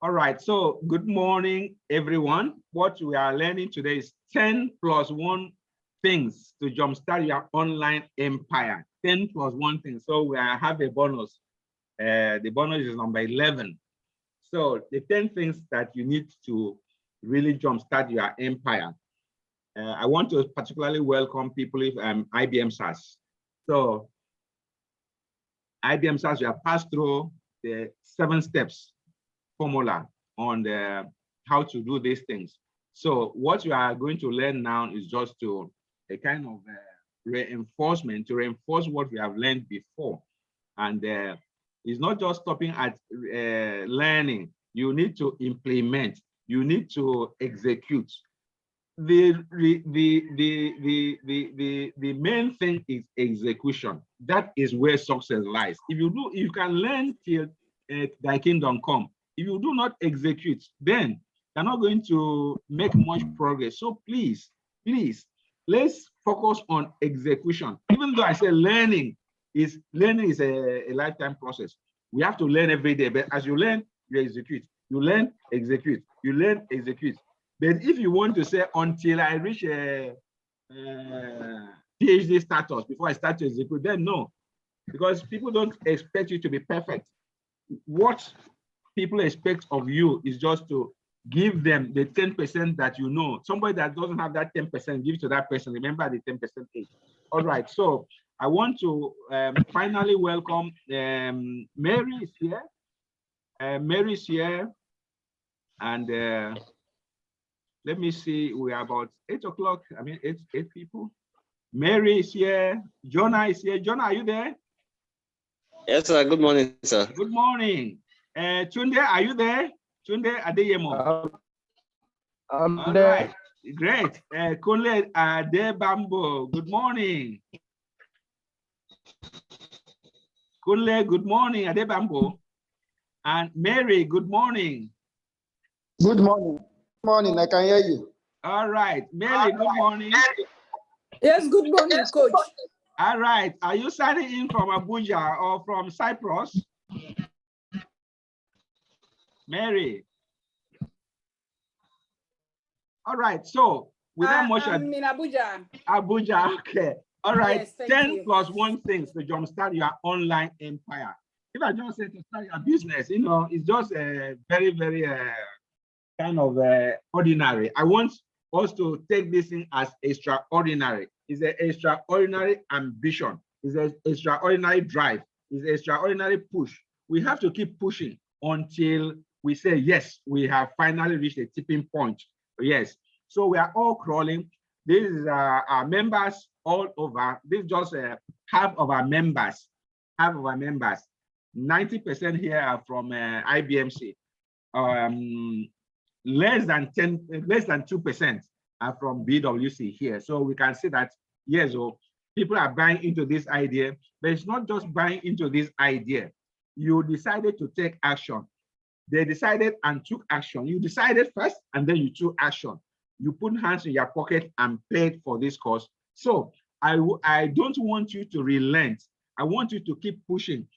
All right, so good morning, everyone. What we are learning today is 10 plus 1 things to jumpstart your online empire. 10 plus 1 thing. So we have a bonus. The bonus is number 11. So the 10 things that you need to really jumpstart your empire. I want to particularly welcome people if IBM SaaS. So IBM SaaS, we have passed through the 7 steps formula on how to do these things. So what you are going to learn now is just to a kind of reinforcement to reinforce what we have learned before. And it's not just stopping at learning. You need to implement. You need to execute. The main thing is execution. That is where success lies. If you can learn till thy kingdom come. If you do not execute, then you're not going to make much progress. So please, let's focus on execution. Even though I say learning is a lifetime process. We have to learn every day, but as you learn, you execute. You learn, execute. You learn, execute. But if you want to say until I reach a PhD status before I start to execute, then no, because people don't expect you to be perfect. What people expect of you is just to give them the 10% that you know. Somebody that doesn't have that 10%, give it to that person. Remember the 10% age. All right, so I want to finally welcome Mary is here. Mary is here, and let me see, we are about 8 o'clock. I mean, eight people. Mary is here. Jonah is here. Jonah, are you there? Yes, sir. Good morning, sir. Good morning. Tunde, are you there? Tunde Adeyemo. I'm All there. right, great. Kunle Adebambo, good morning. Kunle, good morning, Adebambo. And Mary, good morning. Good morning. Good morning. I can hear you. All right, Mary, good morning. Yes, good morning, coach. All right, are you signing in from Abuja or from Cyprus? Mary. All right, so without much I'm in Abuja. Abuja, okay. All right, Yes, thank 10 you. plus 1 things to jumpstart your online empire. If I just say to start your business, you know, it's just a very, very kind of ordinary. I want us to take this thing as extraordinary. It's an extraordinary ambition. It's an extraordinary drive. It's an extraordinary push. We have to keep pushing until we say, yes, we have finally reached a tipping point. Yes. So we are all crawling. This is our members all over. This is just half of our members. Half of our members. 90% here are from IBMC. Less than 2% are from BWC here. So we can see that, yes, people are buying into this idea, but it's not just buying into this idea. You decided to take action. They decided and took action. You decided first, and then you took action. You put hands in your pocket and paid for this course. So I don't want you to relent. I want you to keep pushing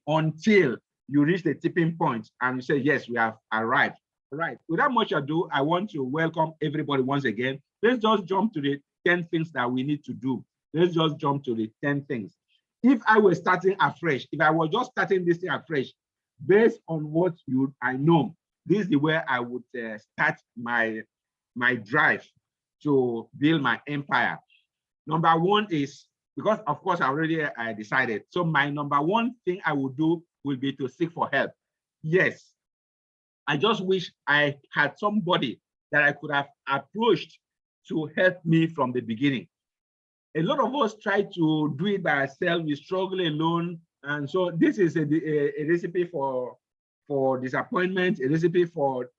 until you reach the tipping point and you say, yes, we have arrived. All right, without much ado, I want to welcome everybody once again. Let's just jump to the 10 things that we need to do. Let's just jump to the 10 things. If I were starting afresh, if I was just starting this thing afresh, based on what I know, this is the way I would start my drive to build my empire. Number 1 is, because of course I already decided. So my number 1 thing I would do will be to seek for help. Yes, I just wish I had somebody that I could have approached to help me from the beginning. A lot of us try to do it by ourselves. We struggle alone. And so this is a recipe for disappointment, a recipe for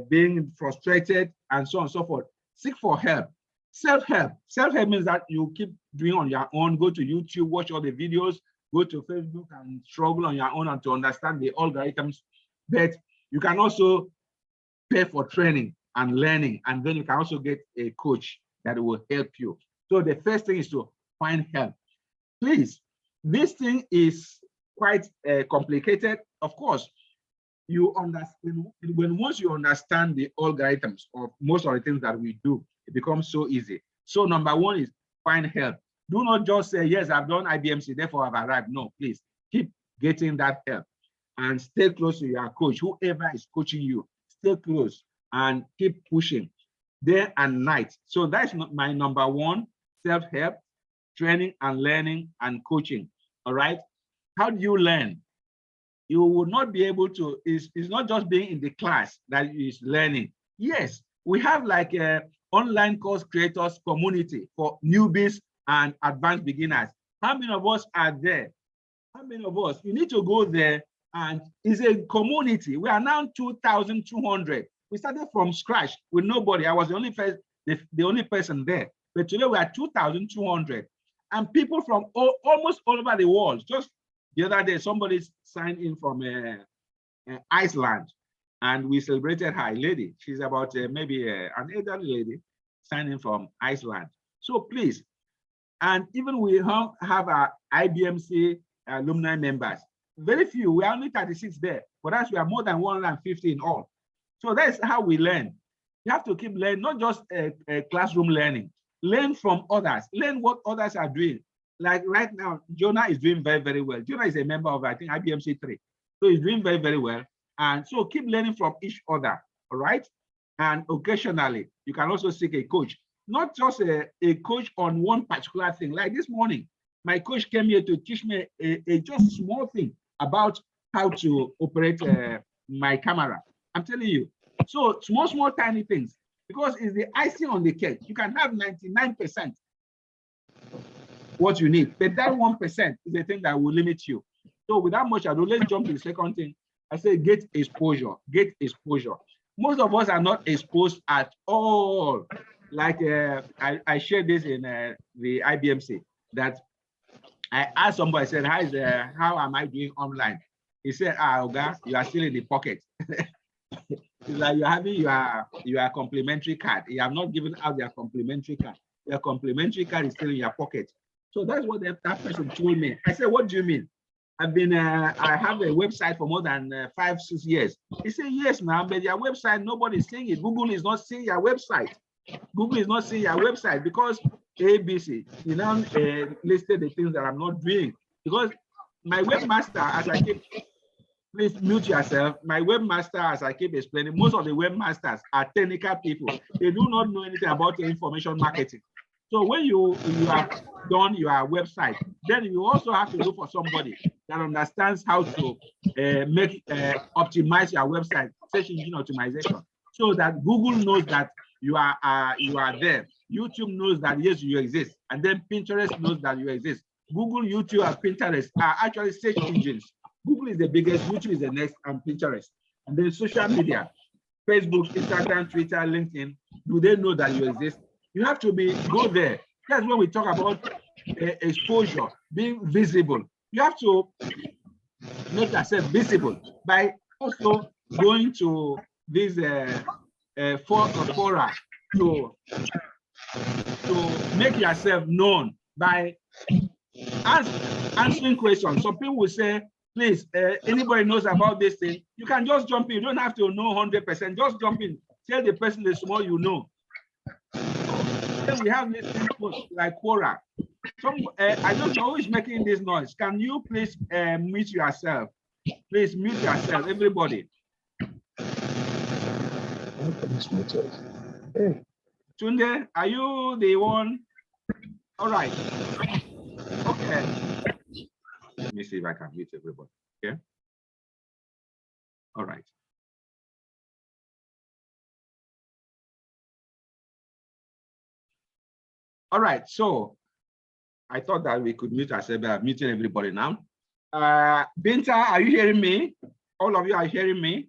being frustrated, and so on and so forth. Seek for help. Self-help. Self-help means that you keep doing on your own. Go to YouTube, watch all the videos, go to Facebook and struggle on your own and to understand the algorithms. But you can also pay for training and learning, and then you can also get a coach that will help you. So the first thing is to find help. Please, this thing is quite complicated. Of course, you understand, when once you understand the algorithms of most of the things that we do, it becomes so easy. So number one is find help. Do not just say, yes, I've done IBMC, therefore I've arrived. No, please keep getting that help and stay close to your coach, whoever is coaching you. Stay close and keep pushing day and night. So that's my number one: self-help, training and learning and coaching. All right. How do you learn? You will not be able to, it's not just being in the class that is learning. Yes, we have like a online course creators community for newbies and advanced beginners. How many of us are there? How many of us? You need to go there, and it's a community. We are now 2,200. We started from scratch with nobody. I was the only person there. But today we are 2,200. And people from almost all over the world. Just the other day, somebody signed in from Iceland, and we celebrated her, a lady. She's about maybe an elderly lady signing from Iceland. So please, and even we have our IBMC alumni members. Very few, we are only 36 there, but as we are more than 150 in all. So that's how we learn. You have to keep learning, not just classroom learning. Learn from others, learn what others are doing. Like right now, Jonah is doing very, very well. Jonah is a member of, I think, IBMC 3. So he's doing very, very well. And so keep learning from each other, all right? And occasionally, you can also seek a coach. Not just a coach on one particular thing. Like this morning, my coach came here to teach me a just small thing about how to operate my camera. I'm telling you. So small, tiny things, because it's the icing on the cake. You can have 99% what you need, but that 1% is the thing that will limit you. So without much ado, let's jump to the second thing. I say get exposure, get exposure. Most of us are not exposed at all. Like I shared this in the IBMC, that I asked somebody, I said, how am I doing online? He said, Oga, you are still in the pocket. It's like you're having your complimentary card. You have not given out your complimentary card. Your complimentary card is still in your pocket. So that's what that person told me. I said, what do you mean? I have a website for more than 5-6 years. He said, yes, now, but your website, nobody's seeing it. Google is not seeing your website. Google is not seeing your website because ABC, you now listed the things that I'm not doing. Because my webmaster, as I keep, please mute yourself. My webmaster, as I keep explaining, most of the webmasters are technical people. They do not know anything about information marketing. So when you have done your website, then you also have to look for somebody that understands how to optimize your website, search engine optimization, so that Google knows that you are there. YouTube knows that yes, you exist, and then Pinterest knows that you exist. Google, YouTube, and Pinterest are actually search engines. Google is the biggest, YouTube is the next, and Pinterest. And then social media, Facebook, Instagram, Twitter, LinkedIn, do they know that you exist? You have to go there. That's when we talk about exposure, being visible. You have to make yourself visible by also going to these fora to make yourself known by answering questions. Some people will say, please, anybody knows about this thing? You can just jump in. You don't have to know 100%. Just jump in. Tell the person the small you know. Then we have this thing like Quora. I don't know who is making this noise. Can you please mute yourself? Please mute yourself, everybody. Hey. Tunde, are you the one? All right. Okay. Let me see if I can mute everybody. Okay. All right. All right. So I thought that we could mute ourselves, but I'm muting everybody now. Binta, are you hearing me? All of you are hearing me?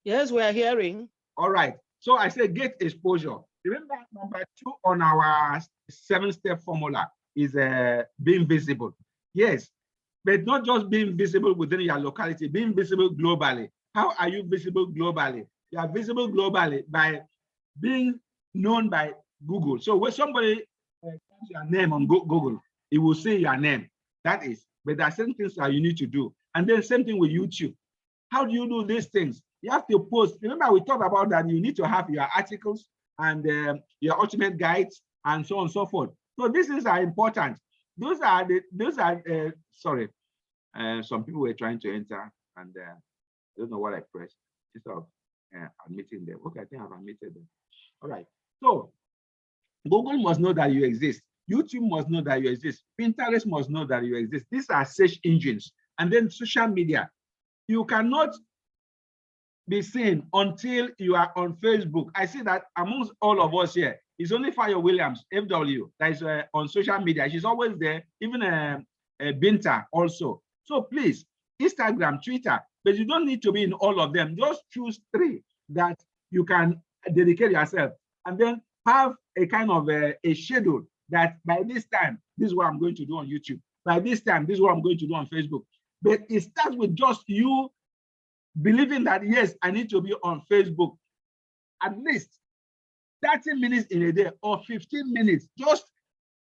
Yes, we are hearing. All right. So I said get exposure. Remember, number 2 on our 7-step formula is being visible. Yes, but not just being visible within your locality, being visible globally. How are you visible globally? You are visible globally by being known by Google. So when somebody types your name on Google, it will say your name. That is, but there are certain things that you need to do. And then same thing with YouTube. How do you do these things? You have to post. Remember, we talked about that you need to have your articles and your ultimate guides and so on and so forth. So these things are important. Sorry, some people were trying to enter and I don't know what I pressed instead of admitting them. Okay, I think I've admitted them. All right. So Google must know that you exist. YouTube must know that you exist. Pinterest must know that you exist. These are search engines. And then social media. You cannot be seen until you are on Facebook. I see that amongst all of us here, it's only Fire Williams, FW, that is on social media. She's always there, even Binta also. So please, Instagram, Twitter, but you don't need to be in all of them. Just choose 3 that you can dedicate yourself, and then have a kind of a schedule that by this time, this is what I'm going to do on YouTube. By this time, this is what I'm going to do on Facebook. But it starts with just you believing that, yes, I need to be on Facebook at least 30 minutes in a day or 15 minutes. Just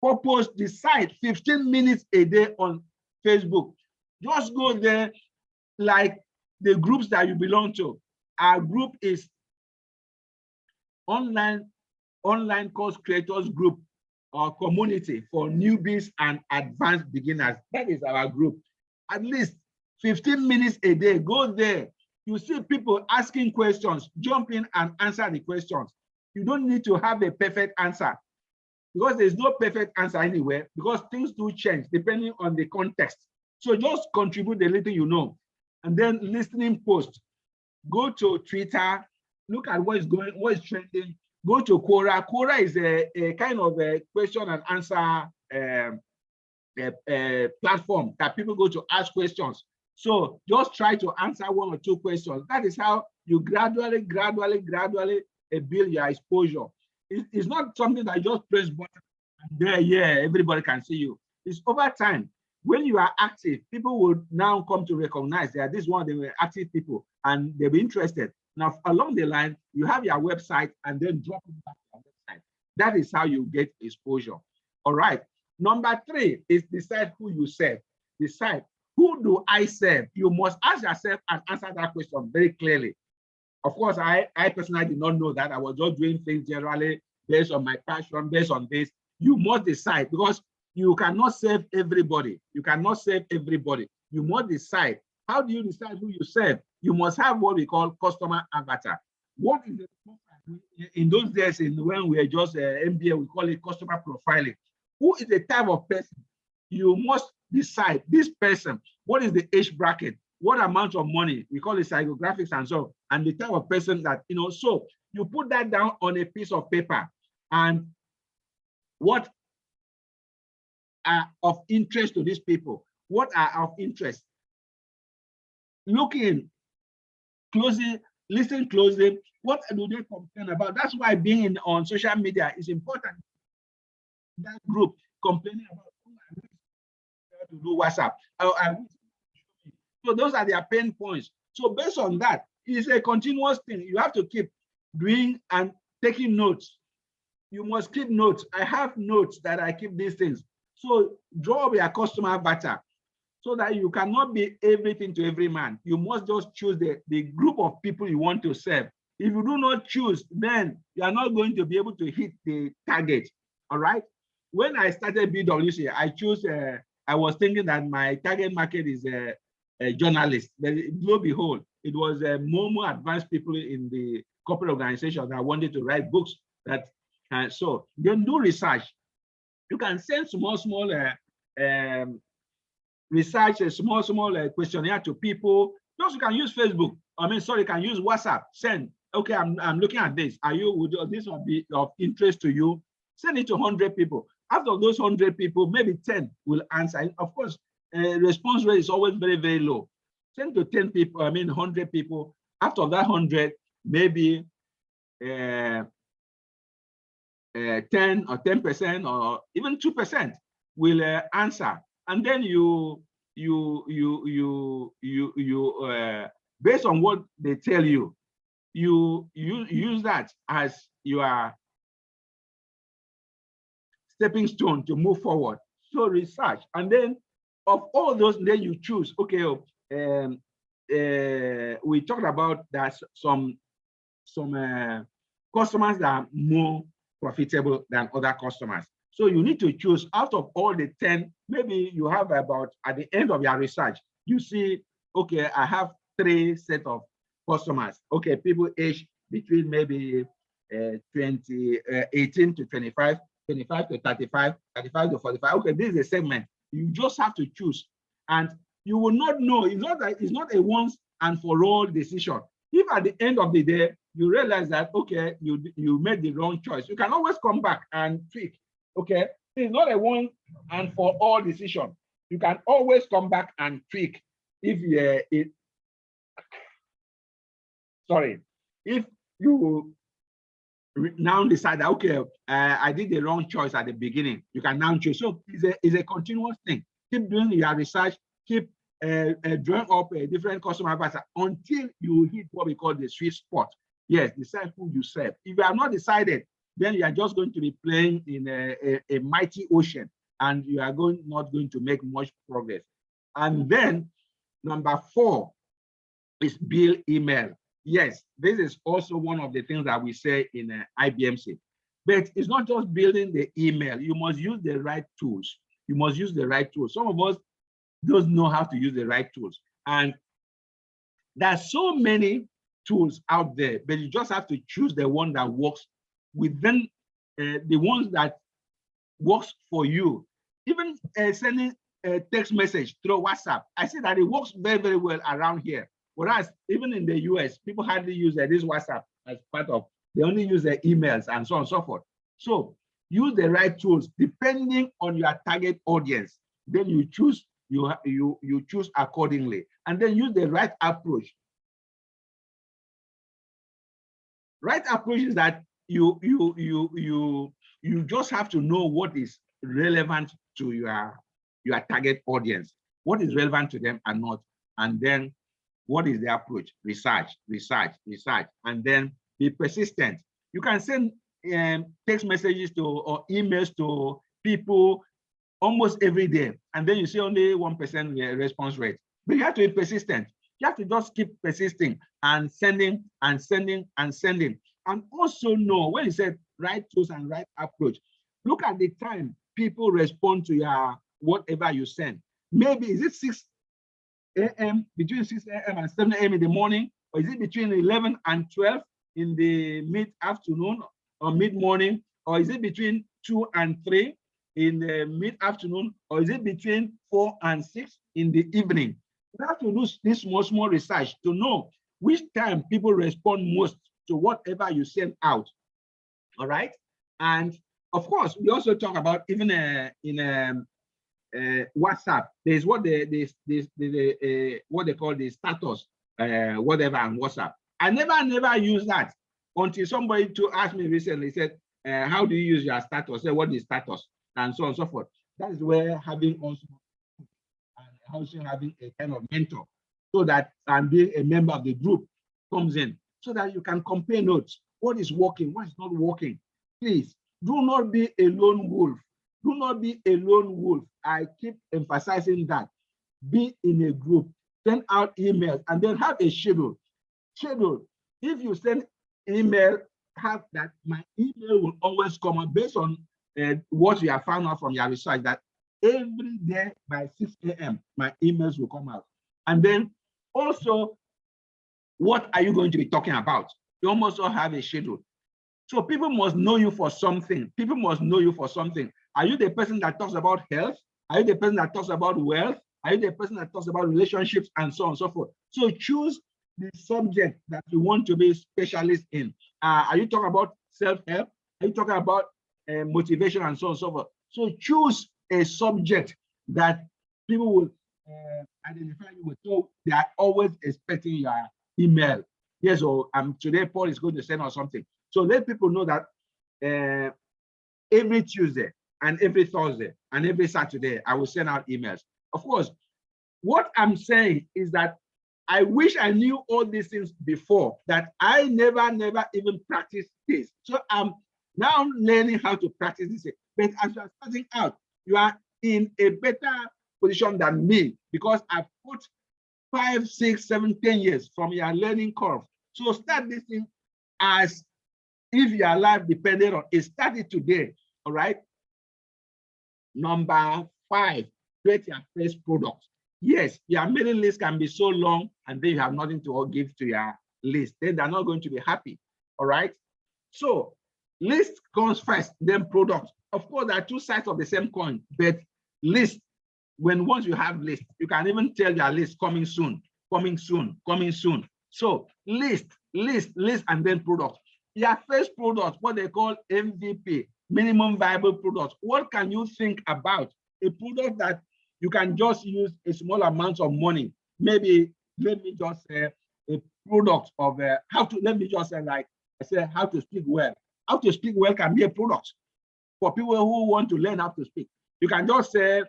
purpose, decide 15 minutes a day on Facebook. Just go there like the groups that you belong to. Our group is online course creators group or community for newbies and advanced beginners. That is our group. At least 15 minutes a day. Go there. You see people asking questions, jump in and answer the questions. You don't need to have a perfect answer because there's no perfect answer anywhere, because things do change depending on the context. So just contribute the little you know, and then listening post. Go to Twitter, look at what is trending. Go to Quora. Quora is a kind of a question and answer platform that people go to ask questions. So just try to answer 1 or 2 questions. That is how you gradually build your exposure. It's not something that you just press button and there, yeah, everybody can see you. It's over time. When you are active, people will now come to recognize that this one, they were active people and they'll be interested. Now, along the line, you have your website and then drop it back on the website. That is how you get exposure. All right. Number 3 is decide who you serve. Decide, who do I serve? You must ask yourself and answer that question very clearly. Of course, I personally did not know that. I was just doing things generally based on my passion, based on this. You must decide, because you cannot serve everybody. You cannot serve everybody. You must decide. How do you decide who you serve? You must have what we call customer avatar. What is it? In those days, when we were just MBA, we call it customer profiling. Who is the type of person? You must decide this person. What is the age bracket? What amount of money? We call it psychographics and so, and the type of person that, you know, so you put that down on a piece of paper, and what are of interest to these people? What are of interest? Looking closely, listen closely. What do they complain about? That's why being on social media is important. That group complaining about to do WhatsApp. So those are their pain points. So based on that, it's a continuous thing. You have to keep doing and taking notes. You must keep notes. I have notes that I keep these things. So draw up your customer avatar so that you cannot be everything to every man. You must just choose the group of people you want to serve. If you do not choose, then you are not going to be able to hit the target. All right. When I started BWC, I was thinking that my target market is a journalist. But lo and behold, it was more advanced people in the corporate organization that wanted to write books. So then do research. You can send small research, a small questionnaire to people. Just you can use Facebook. You can use WhatsApp. Send. Okay, I'm looking at this. Would this one be of interest to you? Send it to 100 people. After those 100 people, maybe 10 will answer. And of course, response rate is always very, very low. Send to 10 people, 100 people. After that 100, maybe 10 or 10% or even 2% will answer. And then you based on what they tell you, you use that as your stepping stone to move forward. So research, and then of all those, then you choose, okay, we talked about that some customers that are more profitable than other customers. So you need to choose out of all the 10, maybe you have about, at the end of your research, you see, okay, I have 3 sets of customers. Okay, people age between maybe 18 to 25, 25 to 35, 35 to 45. Okay, this is a segment. You just have to choose. And you will not know, it's not a once and for all decision. If at the end of the day, you realize that, okay, you made the wrong choice, you can always come back and tweak. Okay, it's not a one and for all decision. You can always come back and tweak if if you now decide that, okay, I did the wrong choice at the beginning, you can now choose. So it's a continuous thing. Keep doing your research, keep drawing up a different customer base until you hit what we call the sweet spot. Yes, decide who you serve. If you have not decided, then you are just going to be playing in a mighty ocean, and you are not going to make much progress. And then number 4 is build email. Yes, this is also one of the things that we say in IBMC. But it's not just building the email. You must use the right tools. You must use the right tools. Some of us don't know how to use the right tools. And there are so many tools out there, but you just have to choose the one that works within the ones that works for you. Even sending a text message through WhatsApp, I see that it works very, very well around here. Whereas even in the US, people hardly use this WhatsApp as part of, they only use their emails and so on and so forth. So use the right tools depending on your target audience. Then you choose, you choose accordingly, and then use the right approach. Right approach is that you just have to know what is relevant to your target audience, what is relevant to them and not, and then what is the approach? Research, research, research, and then be persistent. You can send text messages to or emails to people almost every day, and then you see only 1% response rate. But you have to be persistent. You have to just keep persisting and sending and sending and sending. And also know when you said right tools and right approach, look at the time people respond to your whatever you send. Maybe is it 6 a.m., between 6 a.m. and 7 a.m. in the morning, or is it between 11 and 12 in the mid-afternoon or mid-morning, or is it between 2 and 3 in the mid-afternoon, or is it between 4 and 6 in the evening? You have to do this small research to know which time people respond most to whatever you send out. All right. And of course, we also talk about even in WhatsApp, there's what what they call the status, whatever on WhatsApp. I never use that until somebody to ask me recently, said, how do you use your status? Say, what is status? And so on and so forth. That is where having also having a kind of mentor, so that and being a member of the group comes in, so that you can compare notes. What is working? What is not working? Please do not be a lone wolf. Do not be a lone wolf. I keep emphasizing that. Be in a group, send out emails, and then have a schedule. Schedule. If you send email, have that my email will always come out based on what you have found out from your research, that every day by 6 a.m. my emails will come out. And then also, what are you going to be talking about? You almost all have a schedule. So people must know you for something. People must know you for something. Are you the person that talks about health? Are you the person that talks about wealth? Are you the person that talks about relationships and so on and so forth? So choose the subject that you want to be a specialist in. Are you talking about self-help? Are you talking about motivation and so on and so forth? So choose a subject that people will identify you with. So they are always expecting your email. Yes, so today Paul is going to send us something. So let people know that every Tuesday and every Thursday and every Saturday, I will send out emails. Of course, what I'm saying is that I wish I knew all these things before, that I never even practiced this. So I'm now learning how to practice this. But as you are starting out, you are in a better position than me, because I've put 5, 6, 7, 10 years from your learning curve. So start this thing as if your life depended on it. Start it today. All right. Number 5, create your first product. Yes, your mailing list can be so long and then you have nothing to give to your list. Then they're not going to be happy. All right. So list comes first, then product. Of course, there are two sides of the same coin, but list, once you have list, you can even tell your list coming soon, coming soon, coming soon. So list, and then product. Your first product, what they call MVP, minimum viable product. What can you think about? A product that you can just use a small amount of money. Maybe, let me just say a product of how to, let me just say, like I said, how to speak well. How to speak well can be a product for people who want to learn how to speak. You can just say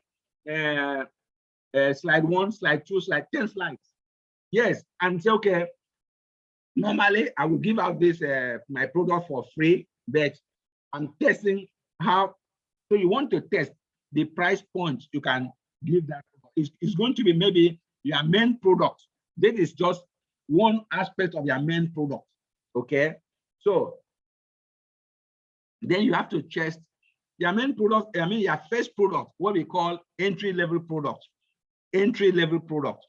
slide 1, slide 2, slide 10 slides. Yes, and say, okay, normally I will give out this my product for free, but I'm testing how. So you want to test the price point you can give that. It's going to be maybe your main product. This is just one aspect of your main product. Okay, so then you have to test your main product. I mean, your first product, what we call entry-level product. Entry-level product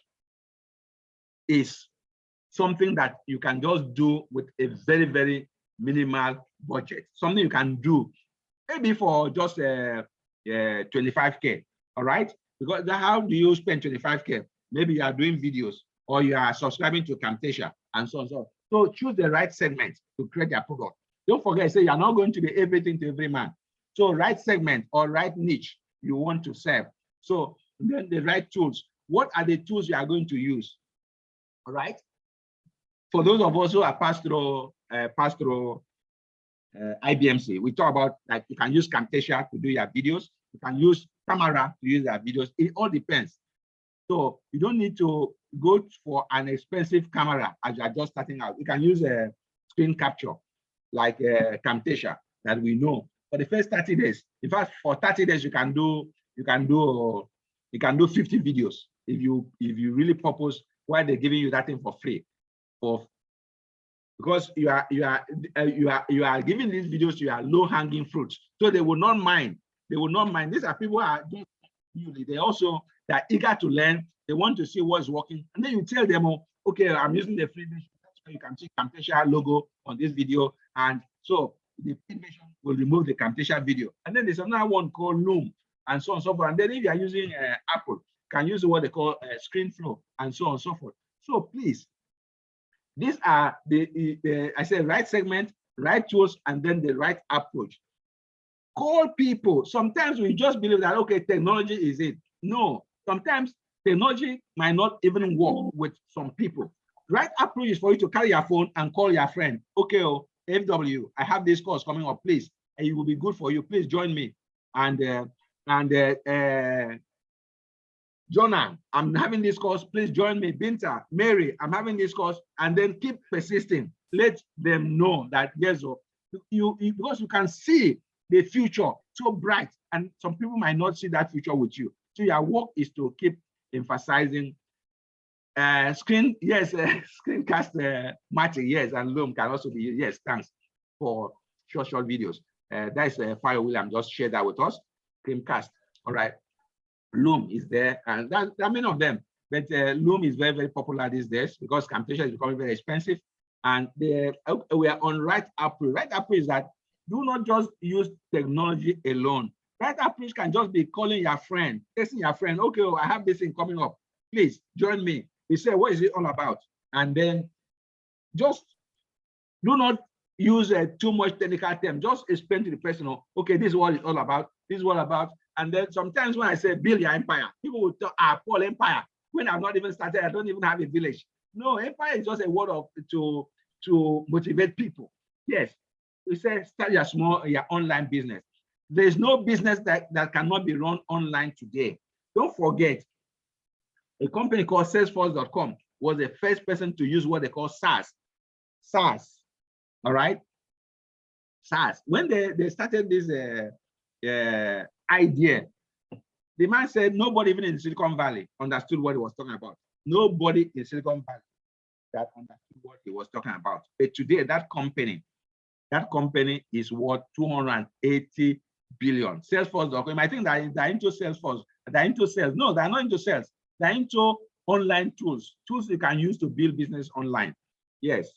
is something that you can just do with a very, very minimal budget. Something you can do maybe for just 25K. All right, because how do you spend 25K? Maybe you are doing videos or you are subscribing to Camtasia and so on. So choose the right segment to create your product. Don't forget, say you're not going to be everything to every man. So right segment or right niche you want to serve. So then the right tools. What are the tools you are going to use? All right. For those of us who are passed through IBMC, we talk about like you can use Camtasia to do your videos. You can use camera to use your videos. It all depends. So you don't need to go for an expensive camera as you are just starting out. You can use a screen capture like Camtasia that we know for the first 30 days. In fact, for 30 days you can do 50 videos if you really purpose why they're giving you that thing for free. Because you are giving these videos to your low-hanging fruits, so they will not mind. They will not mind. These are people who are just they're eager to learn. They want to see what's working, and then you tell them, oh, okay, I'm using the free version. That's why you can see Camtasia logo on this video, and so the free version will remove the Camtasia video. And then there's another one called Loom, and so on and so forth. And then if you are using Apple, can use what they call ScreenFlow, and so on and so forth. So please, these are I said right segment, right tools, and then the right approach. Call people. Sometimes we just believe that, okay, technology is it. No, sometimes technology might not even work with some people. Right approach is for you to carry your phone and call your friend. Okay, oh, FW, I have this course coming up, please. And it will be good for you. Please join me. And Jonah, I'm having this course. Please join me. Binta, Mary, I'm having this course. And then keep persisting. Let them know that yes, because you can see the future so bright, and some people might not see that future with you. So your work is to keep emphasizing screencast matching, yes, and Loom can also be used. Yes, thanks for short videos. That's a file William just shared that with us. Screencast. All right. Loom is there, and there are many of them, but Loom is very, very popular these days because Camtasia is becoming very expensive. And we are on right approach. Right approach is that do not just use technology alone. Right approach can just be calling your friend, texting your friend, okay, oh, I have this thing coming up. Please join me. He said, what is it all about? And then just do not use too much technical term. Just explain to the person, okay, this is what it's all about. This is what about. And then sometimes when I say build your empire, people will talk, Paul, empire. When I've not even started, I don't even have a village. No, empire is just a word of to motivate people. Yes, we say start your online business. There is no business that cannot be run online today. Don't forget, a company called Salesforce.com was the first person to use what they call SaaS. SaaS, all right? SaaS. When they started this idea, the man said nobody even in Silicon Valley understood what he was talking about. nobody in Silicon Valley that understood what he was talking about. But today, that company is worth 280 billion. Salesforce.com. I think that they're into Salesforce. They're into sales. No, they're not into sales. They're into online tools you can use to build business online. Yes,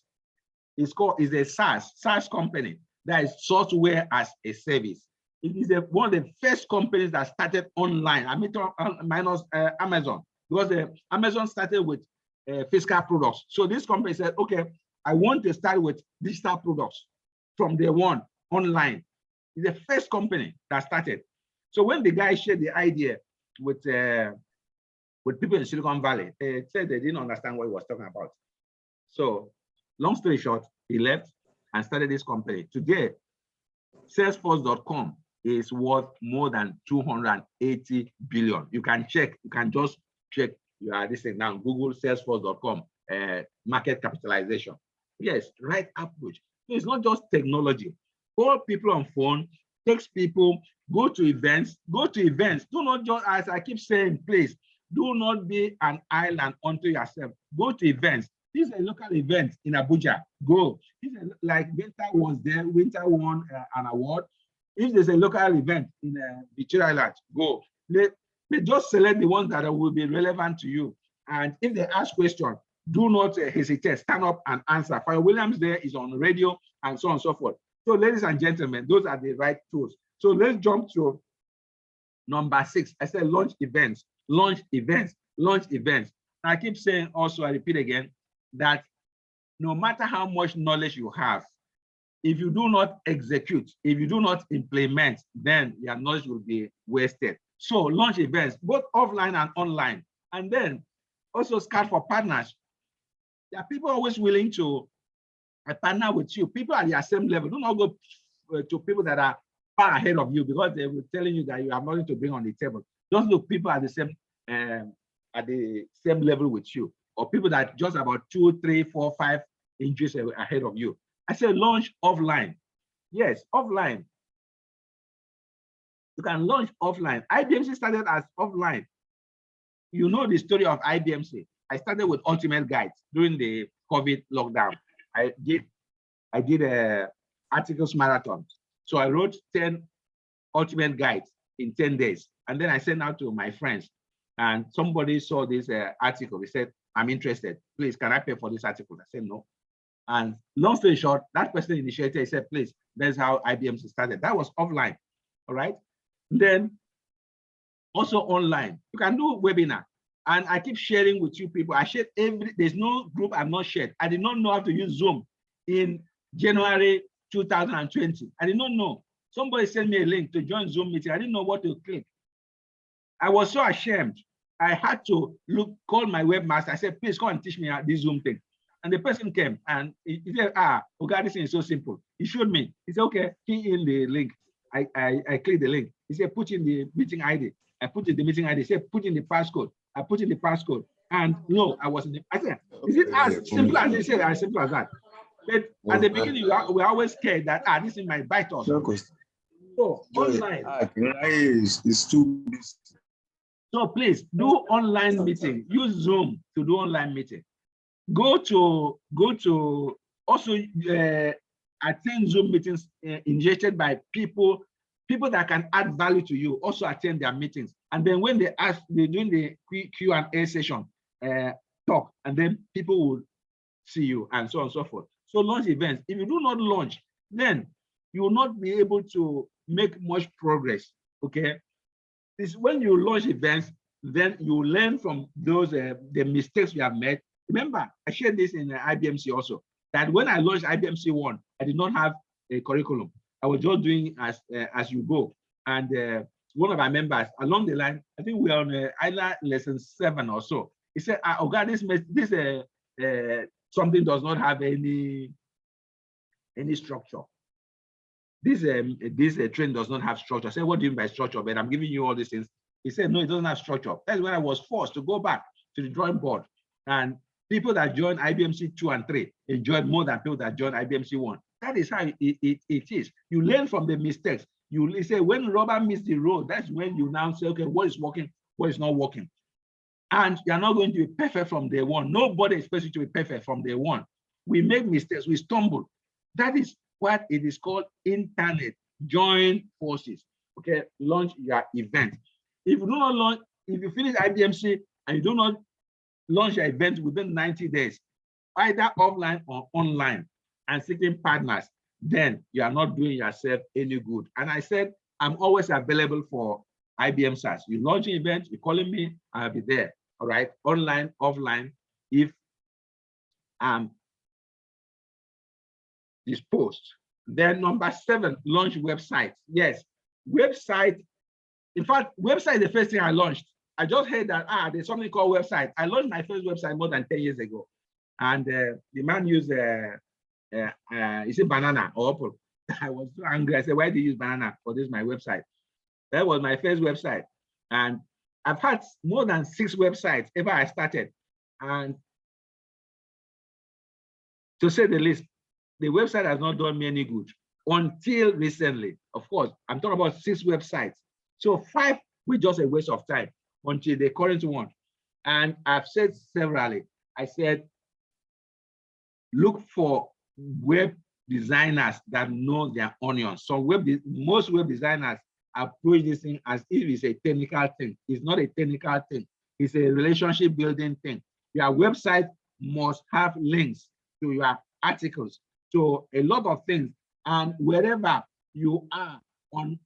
it's a SaaS company. That is software as a service. It is one of the first companies that started online. I mean, minus Amazon, because Amazon started with physical products. So this company said, okay, I want to start with digital products from day one online. It's the first company that started. So when the guy shared the idea with people in Silicon Valley, they said they didn't understand what he was talking about. So long story short, he left and started this company. Today, Salesforce.com is worth more than 280 billion. You can check, you can just check this thing now, Google Salesforce.com market capitalization. Yes, right approach. It's not just technology. Call people on phone, text people, go to events. Do not just, as I keep saying, please, do not be an island unto yourself. Go to events. This is a local event in Abuja. Go. Like Winter was there. Winter won an award. If there's a local event in Victoria Island, go. They just select the ones that will be relevant to you. And if they ask questions, do not hesitate. Stand up and answer. Fire Williams there is on radio and so on and so forth. So, ladies and gentlemen, those are the right tools. So let's jump to number 6. I said launch events. I keep saying also, I repeat again, that no matter how much knowledge you have, if you do not execute, if you do not implement, then your knowledge will be wasted. So launch events, both offline and online. And then also scout for partners. There are people always willing to partner with you. People at the same level. Do not go to people that are far ahead of you because they will telling you that you have nothing to bring on the table. Just look people at the same level with you, or people that just about 2, 3, 4, 5 inches ahead of you. I say launch offline. Yes, offline. You can launch offline. IBMC started as offline. You know the story of IBMC. I started with Ultimate Guides during the COVID lockdown. I did a articles marathon. So I wrote 10 Ultimate Guides in 10 days. And then I sent out to my friends. And somebody saw this article. He said, I'm interested. Please, can I pay for this article? I said, no. And long story short, that person initiated, he said, please, that's how IBMC started. That was offline, all right? Then also online, you can do webinar. And I keep sharing with you people. I shared there's no group I've not shared. I did not know how to use Zoom in January 2020. I did not know. Somebody sent me a link to join Zoom meeting. I didn't know what to click. I was so ashamed. I had to call my webmaster. I said, please come and teach me this Zoom thing. And the person came and he said, okay, this thing is so simple. He showed me. He said, okay, key in the link. I clicked the link. He said, put in the meeting ID. I put in the meeting ID. He said, put in the passcode. I put in the passcode. And no, I wasn't. I said, is it as simple as they said, as simple as that? But at the beginning, we're always scared that, this is my bite us. So online. It's too busy. So please do online meeting. Use Zoom to do online meeting. Go to also attend Zoom meetings initiated by people that can add value to you. Also attend their meetings. And then when they're doing the Q&A session, talk, and then people will see you and so on and so forth. So launch events. If you do not launch, then you will not be able to make much progress. Okay. It's when you launch events, then you learn from those the mistakes you have made. Remember, I shared this in IBMC also, that when I launched IBMC 1, I did not have a curriculum. I was just doing as you go. And one of our members along the line, I think we are on either lesson 7 or so. He said, "Oh God, this something does not have any structure. This train does not have structure." I said, "What do you mean by structure? But I'm giving you all these things." He said, "No, it doesn't have structure." That's when I was forced to go back to the drawing board. And people that joined IBMC 2 and 3 enjoyed more than people that joined IBMC 1. That is how it is. You learn from the mistakes. You say when rubber meets the road, that's when you now say, okay, what is working, what is not working. And you're not going to be perfect from day one. Nobody expects you to be perfect from day one. We make mistakes, we stumble. That is what it is called internet. Join forces. Okay, launch your event. If you do not launch, if you finish IBMC and you do not launch your event within 90 days, either offline or online, and seeking partners, then you are not doing yourself any good. And I said, I'm always available for IBM SaaS. You launch an event, you're calling me, I'll be there. All right, online, offline, if I'm disposed. Then number 7, launch websites. Yes, website. In fact, website is the first thing I launched. I just heard that there's something called website. I launched my first website more than 10 years ago, and the man used is it banana or apple? I was so angry. I said, why do you use banana for this my website? That was my first website, and I've had more than 6 websites ever I started, and to say the least, the website has not done me any good until recently. Of course, I'm talking about 6 websites. So 5 were just a waste of time until the current one. And I've said severally, I said, look for web designers that know their onions. So most web designers approach this thing as if it's a technical thing. It's not a technical thing. It's a relationship building thing. Your website must have links to your articles, to a lot of things. And wherever you are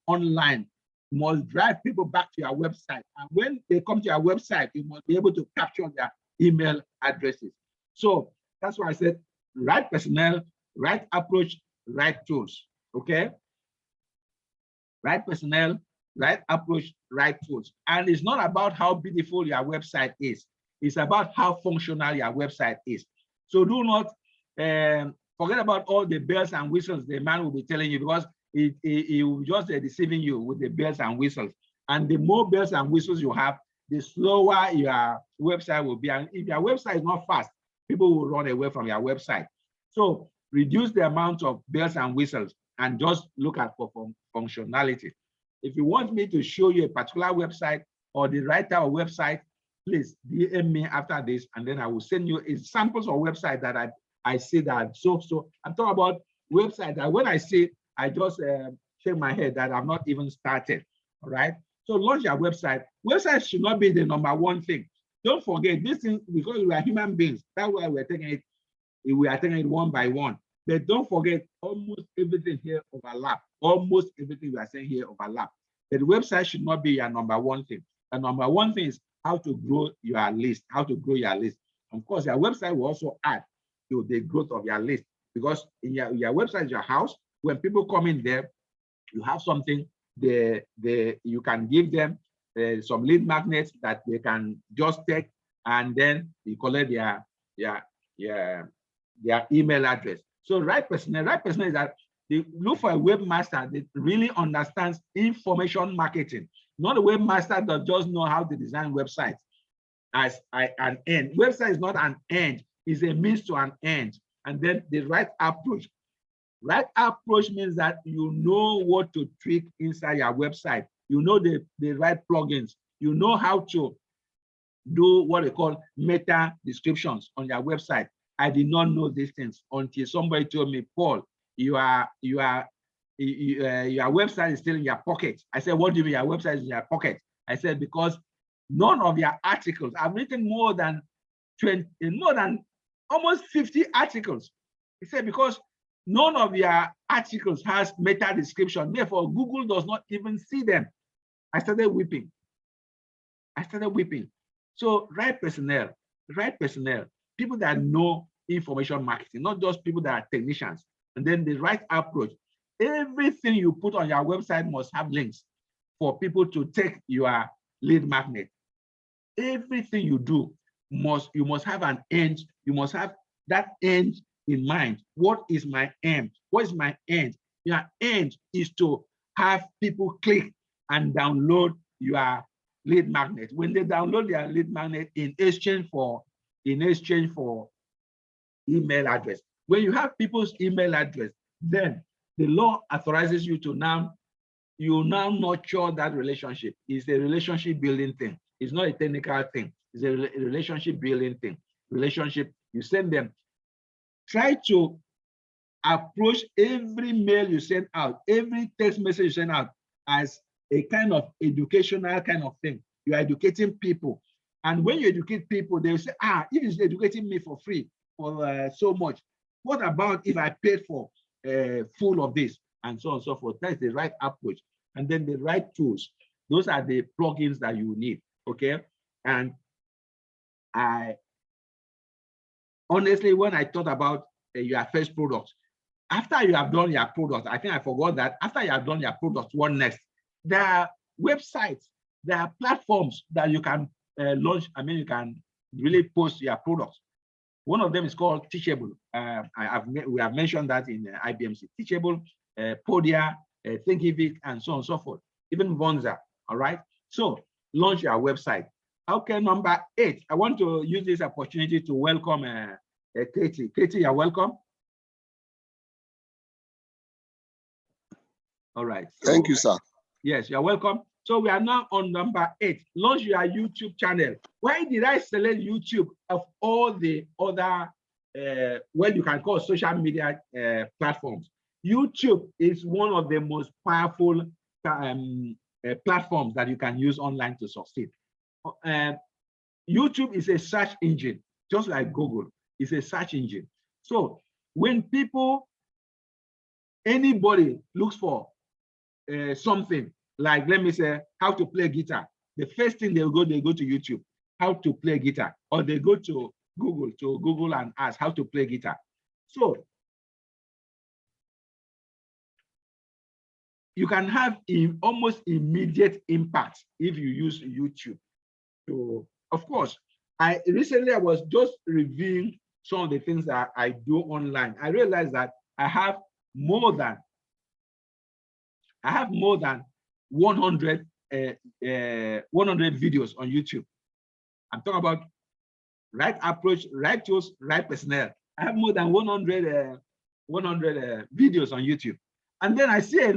online, you must drive people back to your website. And when they come to your website, you must be able to capture their email addresses. So that's why I said, right personnel, right approach, right tools. Okay? Right personnel, right approach, right tools. And it's not about how beautiful your website is. It's about how functional your website is. So do not forget about all the bells and whistles the man will be telling you, because he will just deceiving you with the bells and whistles. And the more bells and whistles you have, the slower your website will be. And if your website is not fast, people will run away from your website. So reduce the amount of bells and whistles and just look at for functionality. If you want me to show you a particular website or the right type of website, please DM me after this, and then I will send you samples of websites that I see that. So I'm talking about websites that when I see, I just shake my head that I'm not even started. All right. So launch your website. Website should not be the #1 thing. Don't forget this thing, because we are human beings. That's why we're taking it. We are taking it one by one. But don't forget, almost everything here overlap. Almost everything we are saying here overlap. But the website should not be your #1 thing. The #1 thing is how to grow your list. How to grow your list. Of course, your website will also add to the growth of your list, because in your website is your house. When people come in there, you have something. You can give them some lead magnets that they can just take, and then you collect their email address. So right personnel is that they look for a webmaster that really understands information marketing, not a webmaster that just know how to design websites as an end. Website is not an end, it's a means to an end. And then the right approach. Right approach means that you know what to tweak inside your website. You know the right plugins. You know how to do what they call meta descriptions on your website. I did not know these things until somebody told me, Paul, your website is still in your pocket. I said, what do you mean your website is in your pocket? I said, because none of your articles, I've written more than almost 50 articles. He said, because none of your articles has meta description. Therefore, Google does not even see them. I started weeping. So right personnel, people that know information marketing, not just people that are technicians. And then the right approach. Everything you put on your website must have links for people to take your lead magnet. Everything you do you must have an end. You must have that end in mind. What is my end? What is my end? Your end is to have people click and download your lead magnet. When they download their lead magnet in exchange for email address. When you have people's email address, then the law authorizes you to now nurture that relationship. It's a relationship building thing. It's not a technical thing. It's a relationship building thing. Relationship, you send them. Try to approach every mail you send out, every text message you send out as a kind of educational kind of thing. You're educating people. And when you educate people, they'll say, if it's educating me for free for so much, what about if I paid for full of this, and so on and so forth? That's the right approach. And then the right tools. Those are the plugins that you need, okay? And I honestly, when I thought about your first product, after you have done your product, I think I forgot that after you have done your product, what next? There are websites, there are platforms that you can launch. I mean, you can really post your products. One of them is called Teachable. We have mentioned that in IBMC. Teachable, Podia, Thinkific, and so on and so forth. Even Vonza. All right. So launch your website. Okay, number 8. I want to use this opportunity to welcome Katie. Katie, you're welcome. All right. So, Thank you, sir. yes, you're welcome. So we are now on number 8. Launch your YouTube channel. Why did I select YouTube of all the other, what you can call social media platforms? YouTube is one of the most powerful platforms that you can use online to succeed. YouTube is a search engine, just like Google. It's a search engine. So when anybody looks for something like, let me say, how to play guitar, the first thing they go to YouTube, how to play guitar, or they go to Google and ask how to play guitar. So you can have almost immediate impact if you use YouTube. So, of course, I was just reviewing some of the things that I do online. I realized that I have more than 100 videos on YouTube. I'm talking about right approach, right tools, right personnel. I have more than 100 videos on YouTube. And then I see a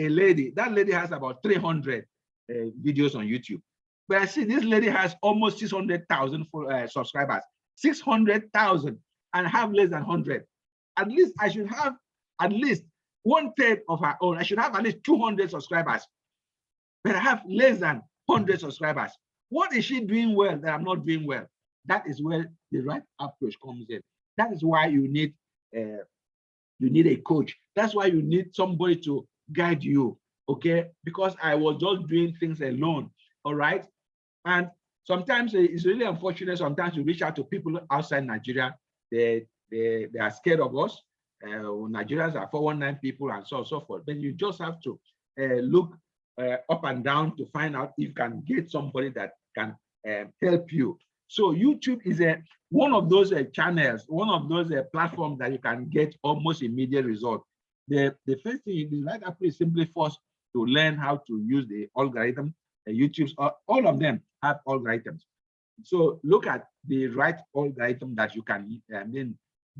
lady. That lady has about 300 videos on YouTube. But I see this lady has almost 600,000 subscribers. 600,000 and have less than 100. At least I should have at least 1/3 of her own. I should have at least 200 subscribers. But I have less than 100 subscribers. What is she doing well that I'm not doing well? That is where the right approach comes in. That is why you need a coach. That's why you need somebody to guide you, okay? Because I was just doing things alone, all right? And sometimes it's really unfortunate. Sometimes you reach out to people outside Nigeria. They are scared of us. Nigerians are 419 people and so on and so forth. Then you just have to look up and down to find out if you can get somebody that can help you. So YouTube is one of those channels, one of those platforms that you can get almost immediate result. The first thing, the right approach is simply first to learn how to use the algorithm. YouTube's all of them have algorithms. So look at the right algorithm that you can,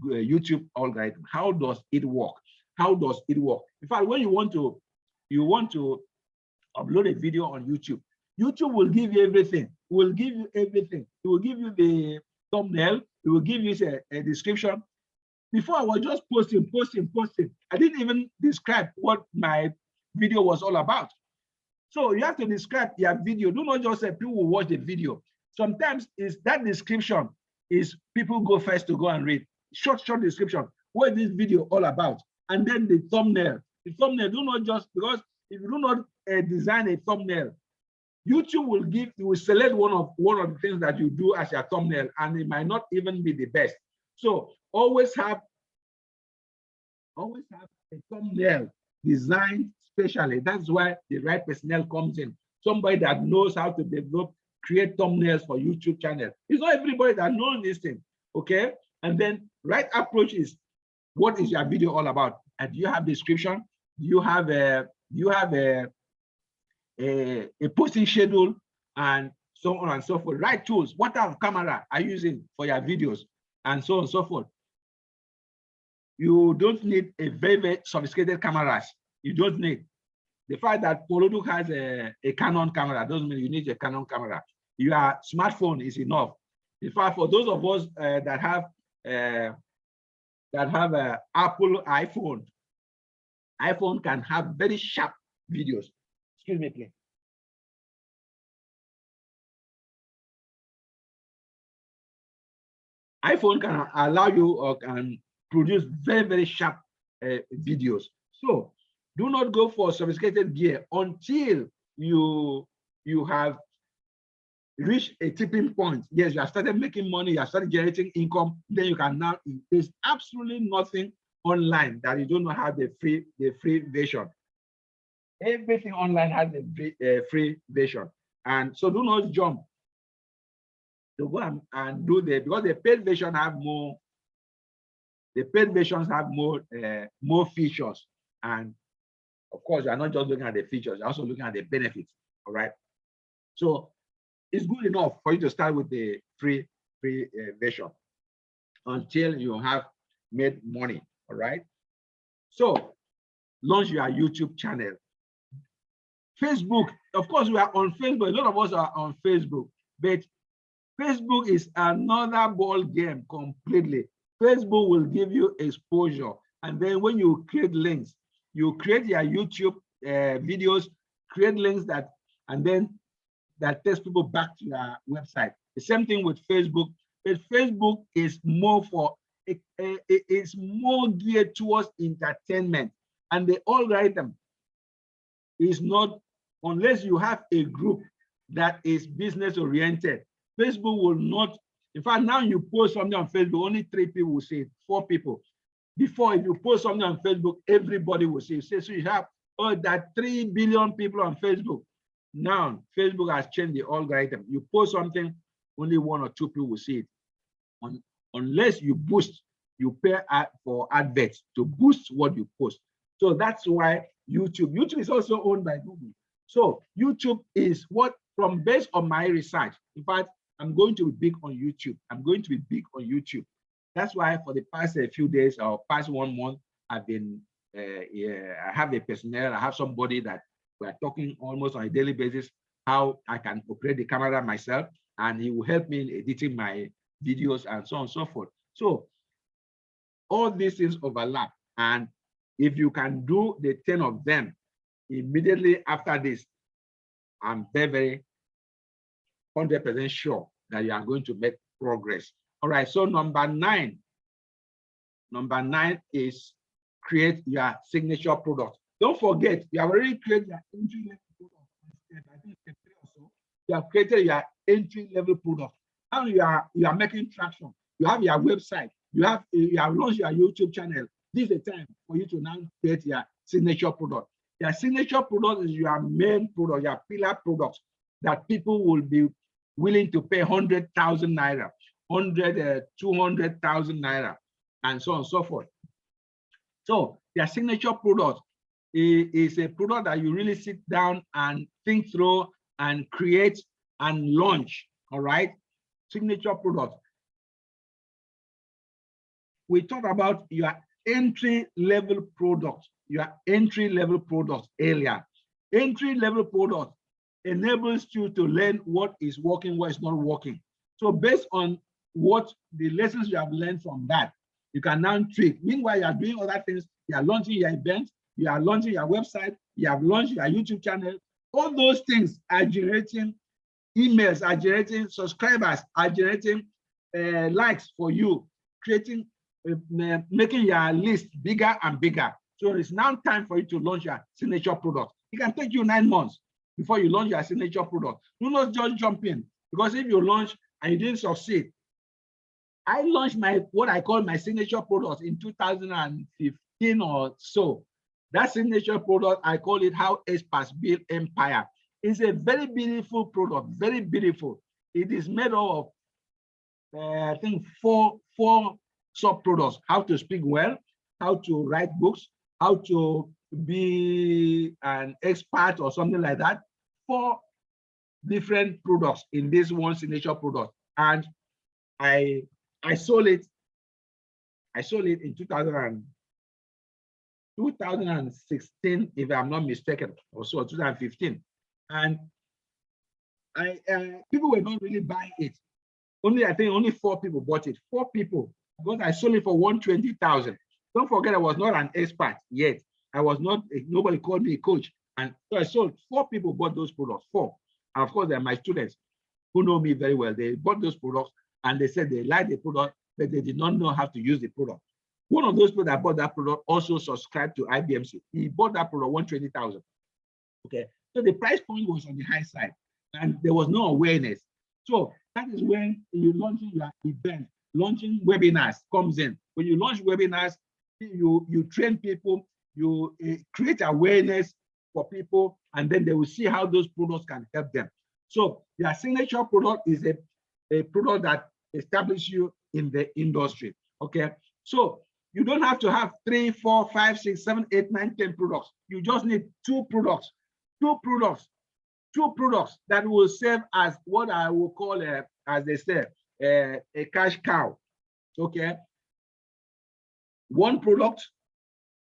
YouTube algorithm. How does it work? How does it work? In fact, when you want to upload a video on YouTube, YouTube will give you everything. It will give you everything. It will give you the thumbnail. It will give you a description. Before I was just posting. I didn't even describe what my video was all about. So you have to describe your video. Do not just say people will watch the video. Sometimes it's that description is people go first to go and read. Short description. What is this video all about? And then the thumbnail. The thumbnail, do not just, because if you do not design a thumbnail, YouTube will select one of the things that you do as your thumbnail, and it might not even be the best. So always have a thumbnail designed specially. That's why the right personnel comes in. Somebody that knows how to create thumbnails for YouTube channel. It's not everybody that knows this thing, okay? And then right approach is, what is your video all about? And do you have description? Do you have a posting schedule, and so on and so forth? Right tools. What type of camera are you using for your videos, and so on and so forth? You don't need a very, very sophisticated cameras. You don't need. The fact that Paul Uduk has a Canon camera doesn't mean you need a Canon camera. your smartphone is enough. In fact, for those of us that have Apple iPhone can have very sharp videos. Excuse me, please. iPhone can allow you or can produce very, very sharp videos. So do not go for sophisticated gear until you have reached a tipping point. Yes, you have started making money, you have started generating income, then you can now, there's absolutely nothing online that you don't know have the free version. Everything online has the free version. And so do not jump to go and do that, because the paid version have more, the paid versions have more features. And of course, you are not just looking at the features, you're also looking at the benefits. All right. So it's good enough for you to start with the free version until you have made money. All right. So launch your YouTube channel. Facebook, of course, we are on Facebook. A lot of us are on Facebook, but Facebook is another ball game completely. Facebook will give you exposure. And then when you create links, you create your YouTube videos, create links that, and then that takes people back to your website. The same thing with Facebook, but Facebook is more for, it's more geared towards entertainment. And the algorithm is not, unless you have a group that is business oriented, Facebook will not, in fact, now you post something on Facebook, only 3 people will see it, 4 people. Before, if you post something on Facebook, everybody will see it. So you have, oh, that 3 billion people on Facebook. Now, Facebook has changed the algorithm. You post something, only 1 or 2 people will see it. Unless you boost, you pay for adverts to boost what you post. So that's why YouTube is also owned by Google. So YouTube is what, from based on my research, in fact, I'm going to be big on YouTube. I'm going to be big on YouTube. That's why for the past few days or past 1 month, I've been, I have a personnel, I have somebody that we are talking almost on a daily basis, how I can operate the camera myself, and he will help me in editing my videos and so on and so forth. So all these things overlap. And if you can do the 10 of them immediately after this, I'm very 100% sure that you are going to make progress. All right, so number 9 is create your signature product. Don't forget, you have already created your entry-level product. I think it's 3 or so. You have created your entry-level product. Now you are making traction. You have your website. You have launched your YouTube channel. This is the time for you to now create your signature product. Your signature product is your main product, your pillar product that people will be willing to pay 100,000 naira, 200,000 naira, and so on and so forth. So your signature product is a product that you really sit down and think through and create and launch. All right, signature product. We talk about your entry-level product, earlier. Entry-level product enables you to learn what is working, what is not working. So based on what the lessons you have learned from that, you can now tweak. Meanwhile, you are doing other things. You are launching your events, you are launching your website, you have launched your YouTube channel. All those things are generating emails, are generating subscribers, are generating likes for you, creating, making your list bigger and bigger. So it's now time for you to launch your signature product. It can take you 9 months before you launch your signature product. Do not just jump in, because if you launch and you didn't succeed, I launched what I call my signature product in 2015 or so. That signature product, I call it How Experts Build Empire. It's a very beautiful product, very beautiful. It is made of, I think, four sub-products: how to speak well, how to write books, how to be an expert or something like that. 4 different products in this one signature product. And I sold it in 2016, if I'm not mistaken, or so, 2015. And people were not really buying it. I think only 4 people bought it. 4 people, because I sold it for 120,000. Don't forget, I was not an expert yet. I was not, nobody called me a coach. And so I sold, 4 people bought those products, 4. And of course, they're my students who know me very well. They bought those products and they said they liked the product, but they did not know how to use the product. One of those people that bought that product also subscribed to IBMC. He bought that product 120,000. Okay, so the price point was on the high side and there was no awareness. So that is when you launching your event, launching webinars comes in. When you launch webinars, you train people, you create awareness for people, and then they will see how those products can help them. So your signature product is a product that establishes you in the industry. Okay, so you don't have to have 3, 4, 5, 6, 7, 8, 9, 10 products. You just need 2 products, 2 products that will serve as what I will call, as they say, a cash cow. Okay, 1 product,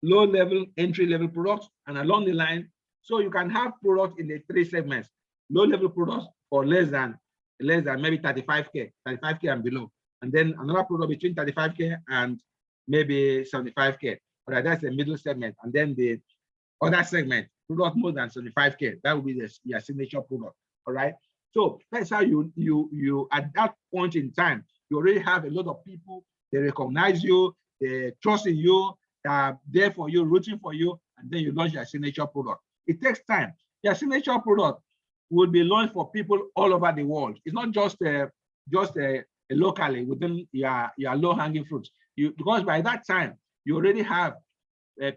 low level, entry level products, and along the line, so you can have products in the 3 segments: low level products for less than maybe 35K and below, and then another product between 35K and maybe 75K. All right, that's the middle segment, and then the other segment, product more than 75K, that will be your signature product. All right, so that's how you at that point in time, you already have a lot of people, they recognize you, they trust in you, they are there for you, rooting for you, and then you launch your signature product. It takes time. Your signature product will be launched for people all over the world. It's not just locally within your low-hanging fruits. Because by that time, you already have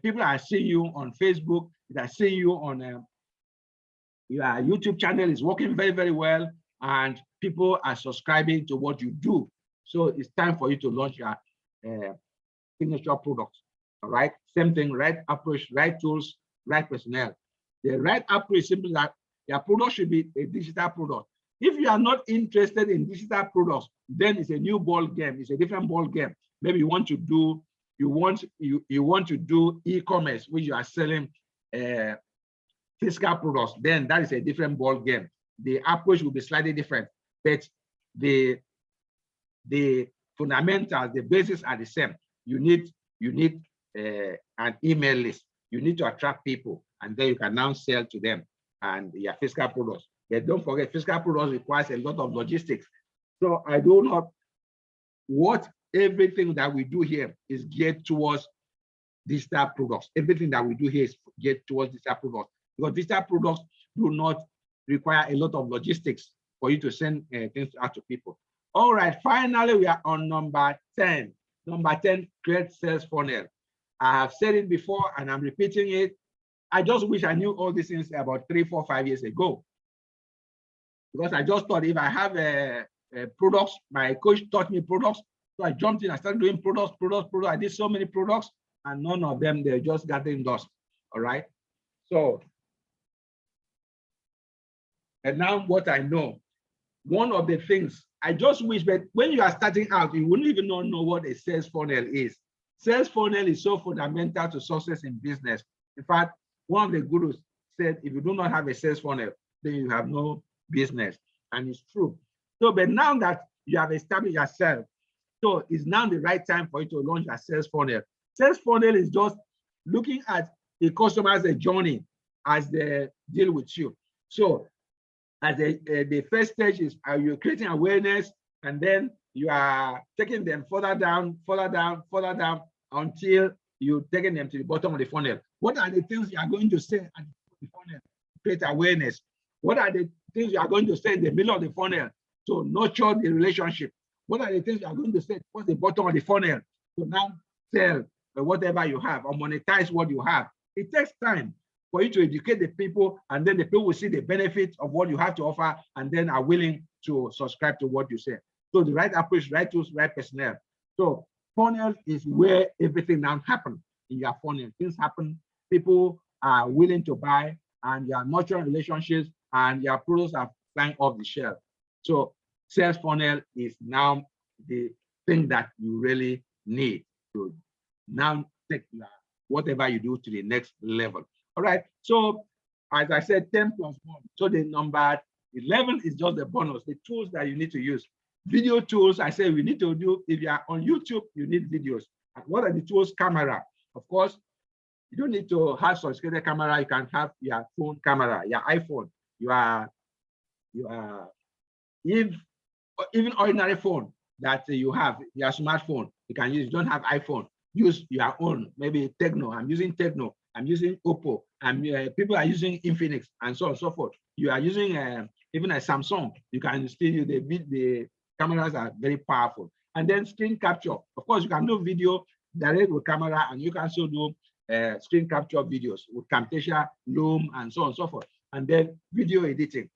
people are seeing you on Facebook, they are seeing you on your YouTube channel is working very, very well, and people are subscribing to what you do. So it's time for you to launch your signature product. All right, same thing, right approach, right tools, right personnel. The right approach is simply that your product should be a digital product. If you are not interested in digital products, then it's a new ball game. It's a different ball game. Maybe you want to do e-commerce, which you are selling physical products. Then that is a different ball game. The approach will be slightly different, but the fundamentals, the basics are the same. You need an email list. You need to attract people, and then you can now sell to them and your physical products. But don't forget, physical products requires a lot of logistics. So I do not, everything that we do here is geared towards digital products. Everything that we do here is geared towards digital products, because digital products do not require a lot of logistics for you to send things out to people. All right, finally, we are on number 10. Number 10, create sales funnel. I have said it before and I'm repeating it. I just wish I knew all these things about 3, 4, 5 years ago. Because I just thought if I have products, my coach taught me products. So I jumped in, I started doing products. I did so many products and none of them, they're just gathering dust. All right. So, and now what I know, one of the things I just wish, but when you are starting out, you wouldn't even know what a sales funnel is. Sales funnel is so fundamental to success in business. In fact, one of the gurus said, if you do not have a sales funnel, then you have no business. And it's true. So, but now that you have established yourself, so it's now the right time for you to launch a sales funnel. Sales funnel is just looking at the customer's journey as they deal with you. So as the first stage is you're creating awareness, and then you are taking them further down until you're taking them to the bottom of the funnel. What are the things you are going to say at the funnel to create awareness? What are the things you are going to say in the middle of the funnel to nurture the relationship? What are the things you are going to say towards the bottom of the funnel to now sell whatever you have or monetize what you have? It takes time for you to educate the people, and then the people will see the benefits of what you have to offer, and then are willing to subscribe to what you say. So the right approach, right tools, right personnel. So funnel is where everything now happens in your funnel. Things happen, people are willing to buy, and you are nurturing relationships, and your products are flying off the shelf. So sales funnel is now the thing that you really need to now take whatever you do to the next level. All right. So as I said, 10 plus 1. So the number 11 is just the bonus, the tools that you need to use. Video tools, I say we need to do, if you are on YouTube, you need videos. And what are the tools? Camera. Of course, you don't need to have sophisticated camera. You can have your phone camera, your iPhone, your even ordinary phone that you have, your smartphone, you can use. You don't have iPhone, use your own, maybe Techno. I'm using Techno, I'm using Oppo, and people are using Infinix, and so on and so forth. You are using even a Samsung, you can still use the cameras are very powerful. And then screen capture. Of course, you can do video direct with camera, and you can also do screen capture videos with Camtasia, Loom, and so on and so forth. And then video editing.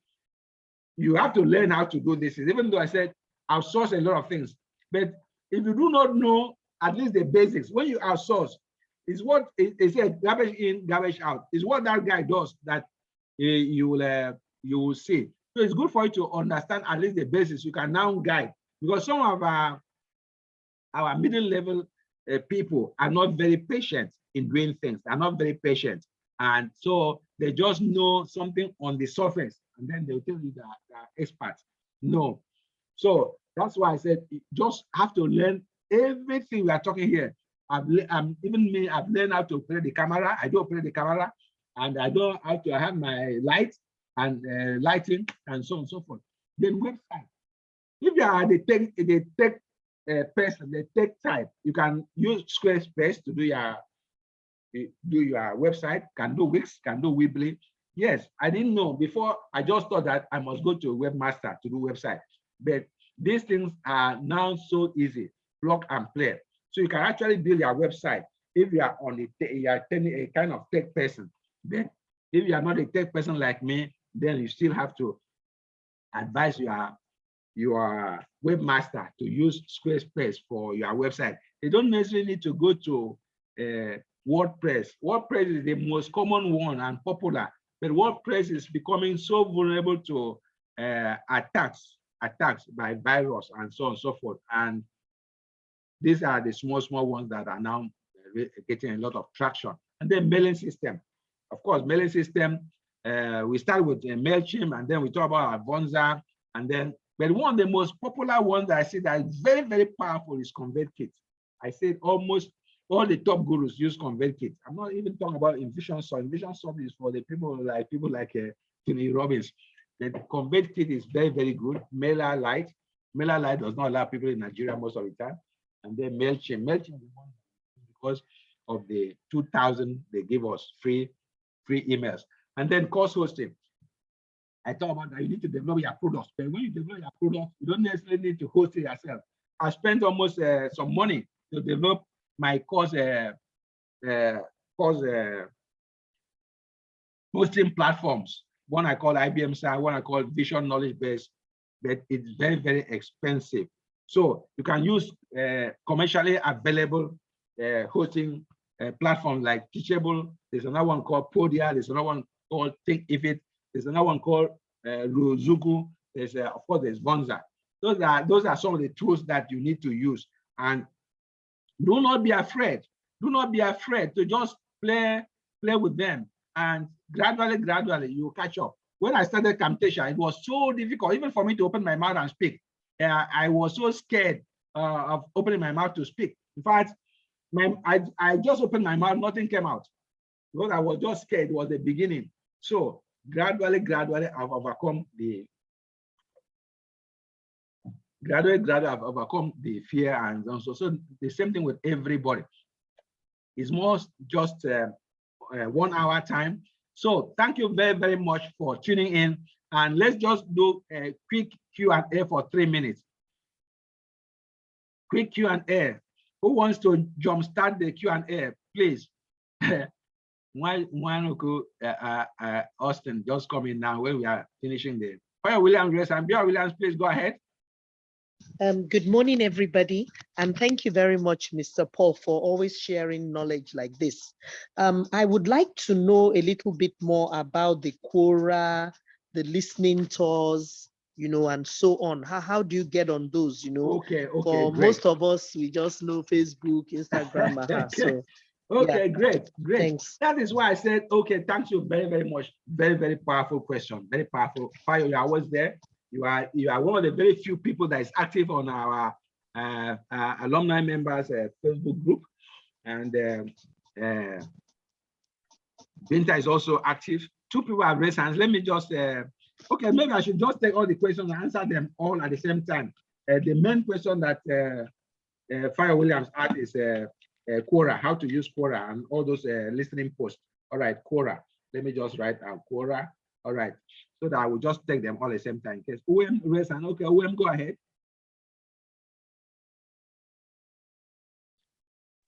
You have to learn how to do this. Even though I said outsource a lot of things, but if you do not know at least the basics, when you outsource, is what it said, garbage in, garbage out, is what that guy does that you will see. So it's good for you to understand at least the basics. You can now guide, because some of our middle level people are not very patient in doing things. They're not very patient, and so they just know something on the surface, and then they'll tell you that they're experts. No, so that's why I said you just have to learn everything we are talking here. Even me, I've learned how to operate the camera. I do operate the camera, and I know how to have my light and lighting and so on and so forth. Then website. If you are the tech person, the tech type, you can use Squarespace to do your website. Can do Wix, can do Weebly. Yes, I didn't know before. I just thought that I must go to a webmaster to do website, but these things are now so easy, plug and play. So you can actually build your website if you are on you are a kind of tech person. Then, if you are not a tech person like me, then you still have to advise your webmaster to use Squarespace for your website. They don't necessarily need to go to WordPress. WordPress is the most common one and popular, but WordPress is becoming so vulnerable to attacks by virus and so on and so forth. And these are the small ones that are now getting a lot of traction. And then mailing system. Of course, mailing system, we start with MailChimp, and then we talk about Avonza, and then, but one of the most popular ones that I see that is very, very powerful is ConvertKit. I said almost all the top gurus use ConvertKit. I'm not even talking about Infusionsoft. Infusionsoft is for the people like Tony Robbins. The ConvertKit is very, very good. MailerLite. MailerLite does not allow people in Nigeria most of the time. And then MailChimp. MailChimp is one because of the 2,000 they give us free emails. And then course hosting. I talk about that you need to develop your products, but when you develop your products, you don't necessarily need to host it yourself. I spent almost some money to develop my course hosting platforms. One I call IBM SAR, one I call Vision Knowledge Base, but it's very, very expensive. So you can use commercially available hosting platforms like Teachable. There's another one called Podia. There's another one called ThinkIfit. There's another one called Ruzuku. There's of course there's Vonza. Those are some of the tools that you need to use. And do not be afraid. Do not be afraid to just play with them, and gradually you catch up. When I started Camtasia, it was so difficult even for me to open my mouth and speak. I was so scared of opening my mouth to speak. In fact, I just opened my mouth, nothing came out because I was just scared. It was the beginning. So gradually I've overcome the I've overcome the fear, and also so the same thing with everybody. It's more just 1 hour time. So thank you very, very much for tuning in, and let's just do a quick Q&A for 3 minutes. Quick Q&A. Who wants to jumpstart the Q&A, please? Austin, just come in now when we are finishing the Fire Williams, Grace, and Bia Williams, please go ahead. Good morning, everybody, and thank you very much, Mr. Paul, for always sharing knowledge like this. I would like to know a little bit more about the Quora, the listening tours, and so on. How do you get on those, Okay, For great. most of us, we just know Facebook, Instagram, Okay. so Okay, great. Thanks. That is why I said, okay, thank you very, very much. Very, very powerful question. Very powerful. Fire, you are always there. You are one of the very few people that is active on our alumni members Facebook group. And Binta is also active. 2 people have raised hands. Let me just, okay, maybe I should just take all the questions and answer them all at the same time. The main question that Fire Williams asked is Quora, how to use Quora and all those listening posts. All right, Quora. Let me just write out Quora. All right, so that I will just take them all at the same time. In case UM raise hand. Okay, UM, go ahead.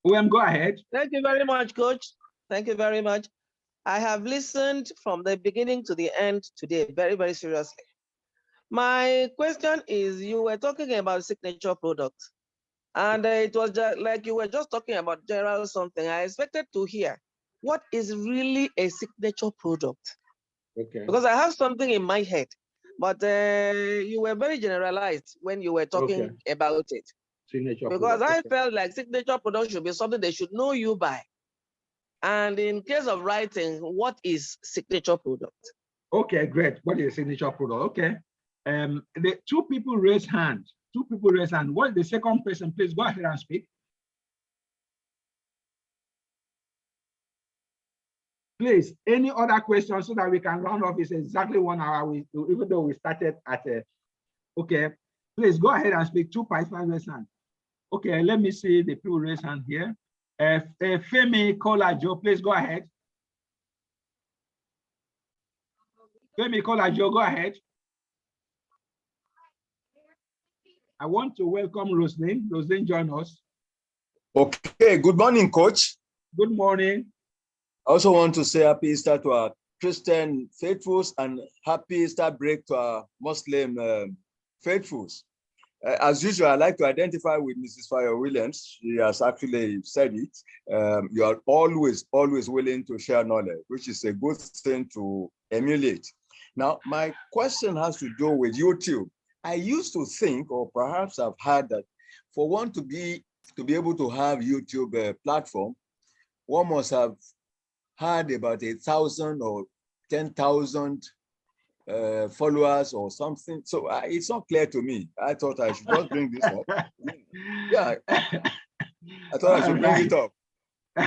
UM, go ahead. Thank you very much, Coach. Thank you very much. I have listened from the beginning to the end today very, very seriously. My question is, you were talking about signature products, and it was just like you were just talking about general something. I expected to hear what is really a signature product. Okay. Because I have something in my head, but you were very generalized when you were talking about it. Signature because product. I felt like signature product should be something they should know you by. And in case of writing, what is signature product? Okay, great. What is a signature product? Okay. The 2 people raise hand. 2 people raise hand. What is the second person? Please go ahead and speak. Please, any other questions so that we can round off? It's exactly 1 hour, even though we started at okay. Please go ahead and speak. 2 participants raise hand. Okay, let me see the people raise hand here. Femi Kolajo, please go ahead. Femi Kolajo, go ahead. I want to welcome Roslyn. Roslyn, join us. Okay, good morning, Coach. Good morning. I also want to say happy Easter to our Christian faithfuls and happy Easter break to our Muslim faithfuls. As usual, I like to identify with Mrs. Fire Williams. She has actually said it. You are always willing to share knowledge, which is a good thing to emulate. Now, my question has to do with YouTube. I used to think, or perhaps I've heard that for one to be able to have YouTube platform, one must have had about 1,000 or 10,000 followers or something. So it's not clear to me. I thought I should just bring this up. Yeah, I thought I should bring it up.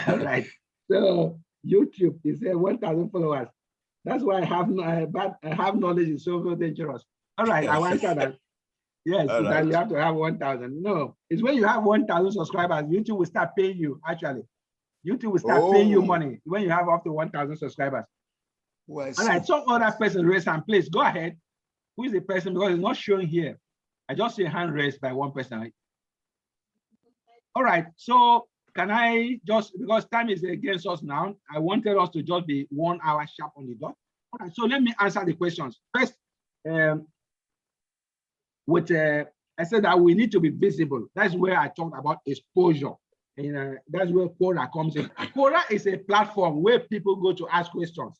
All right. So YouTube is 1,000 followers. That's why I have knowledge is so very dangerous. All right, I answer that. Yes, so that you have to have 1,000. No, it's when you have 1,000 subscribers, YouTube will start paying you. Actually, YouTube will start paying you money when you have up to 1,000 subscribers. All right, some other person raise hand, please go ahead. Who is the person? Because it's not showing here. I just see a hand raised by one person. All right, so can I just, because time is against us now, I wanted us to just be 1 hour sharp on the dot. All right, so let me answer the questions. First, I said that we need to be visible. That's where I talked about exposure. And that's where Quora comes in. Quora is a platform where people go to ask questions.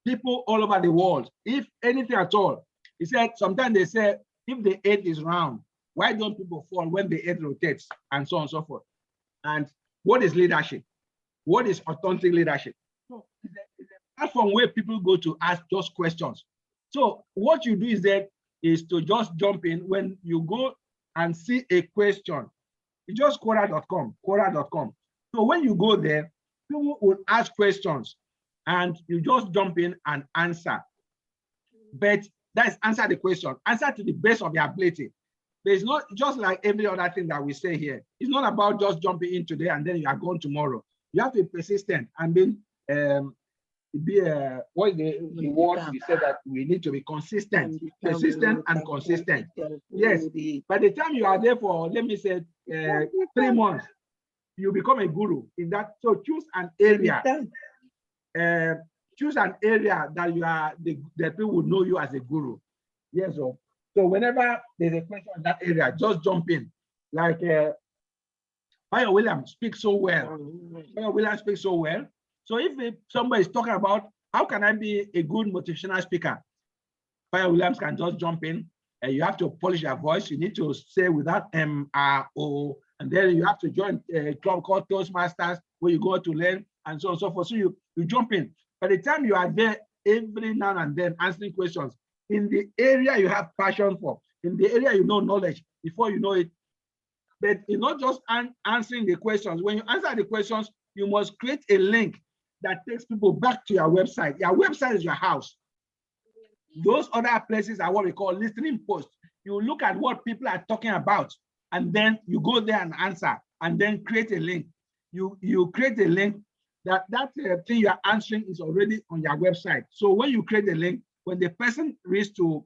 People all over the world, if anything at all. He said, sometimes they say, if the earth is round, why don't people fall when the earth rotates, and so on and so forth. And what is leadership? What is authentic leadership? So it's a platform where people go to ask just questions. So what you do is to just jump in when you go and see a question. It's just Quora.com. So when you go there, people will ask questions and you just jump in and answer. But that's answer the question, answer to the best of your ability. There's not just like every other thing that we say here. It's not about just jumping in today and then you are gone tomorrow. You have to be persistent and then what is the word we said that we need to be consistent, persistent and consistent. Yes, by the time you are there for, let me say, 3 months, you become a guru in that. So choose an area. Choose an area that you are that people will know you as a guru. Yes, so whenever there's a question in that area, just jump in. Like Fire Williams speaks so well. Fire Williams speaks so well. So if somebody is talking about how can I be a good motivational speaker, Fire Williams can just jump in. And you have to polish your voice. You need to say without M-R-O, and then you have to join a club called Toastmasters. where you go to learn, and so on and so forth. So you jump in. By the time you are there, every now and then answering questions in the area you have passion for, in the area you know knowledge, before you know it. But it's not just answering the questions. When you answer the questions, you must create a link that takes people back to your website. Your website is your house. Those other places are what we call listening posts. You look at what people are talking about, and then you go there and answer, and then create a link. You create a link that thing you are answering is already on your website. So when you create a link, when the person reads to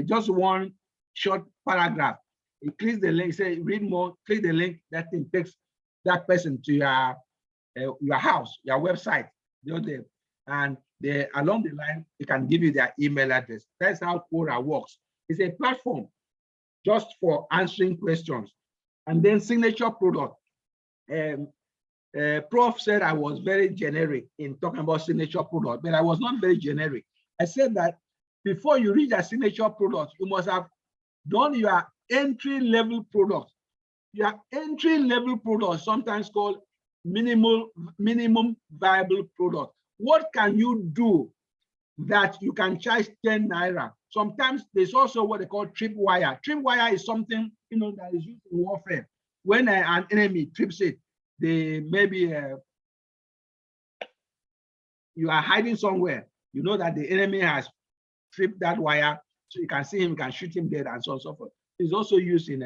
just one short paragraph, he clicks the link, say read more, click the link, that thing takes that person to your house, your website, and along the line, it can give you their email address. That's how Quora works. It's a platform just for answering questions. And then signature product. Prof said I was very generic in talking about signature product, but I was not very generic. I said that before you reach a signature product, you must have done your entry-level product. Your entry-level product, sometimes called minimum viable product. What can you do that you can charge 10 naira? Sometimes there's also what they call tripwire. Tripwire is something that is used in warfare. When an enemy trips it, they maybe you are hiding somewhere. You know that the enemy has tripped that wire, so you can see him, you can shoot him dead, and so on and so forth. It's also used in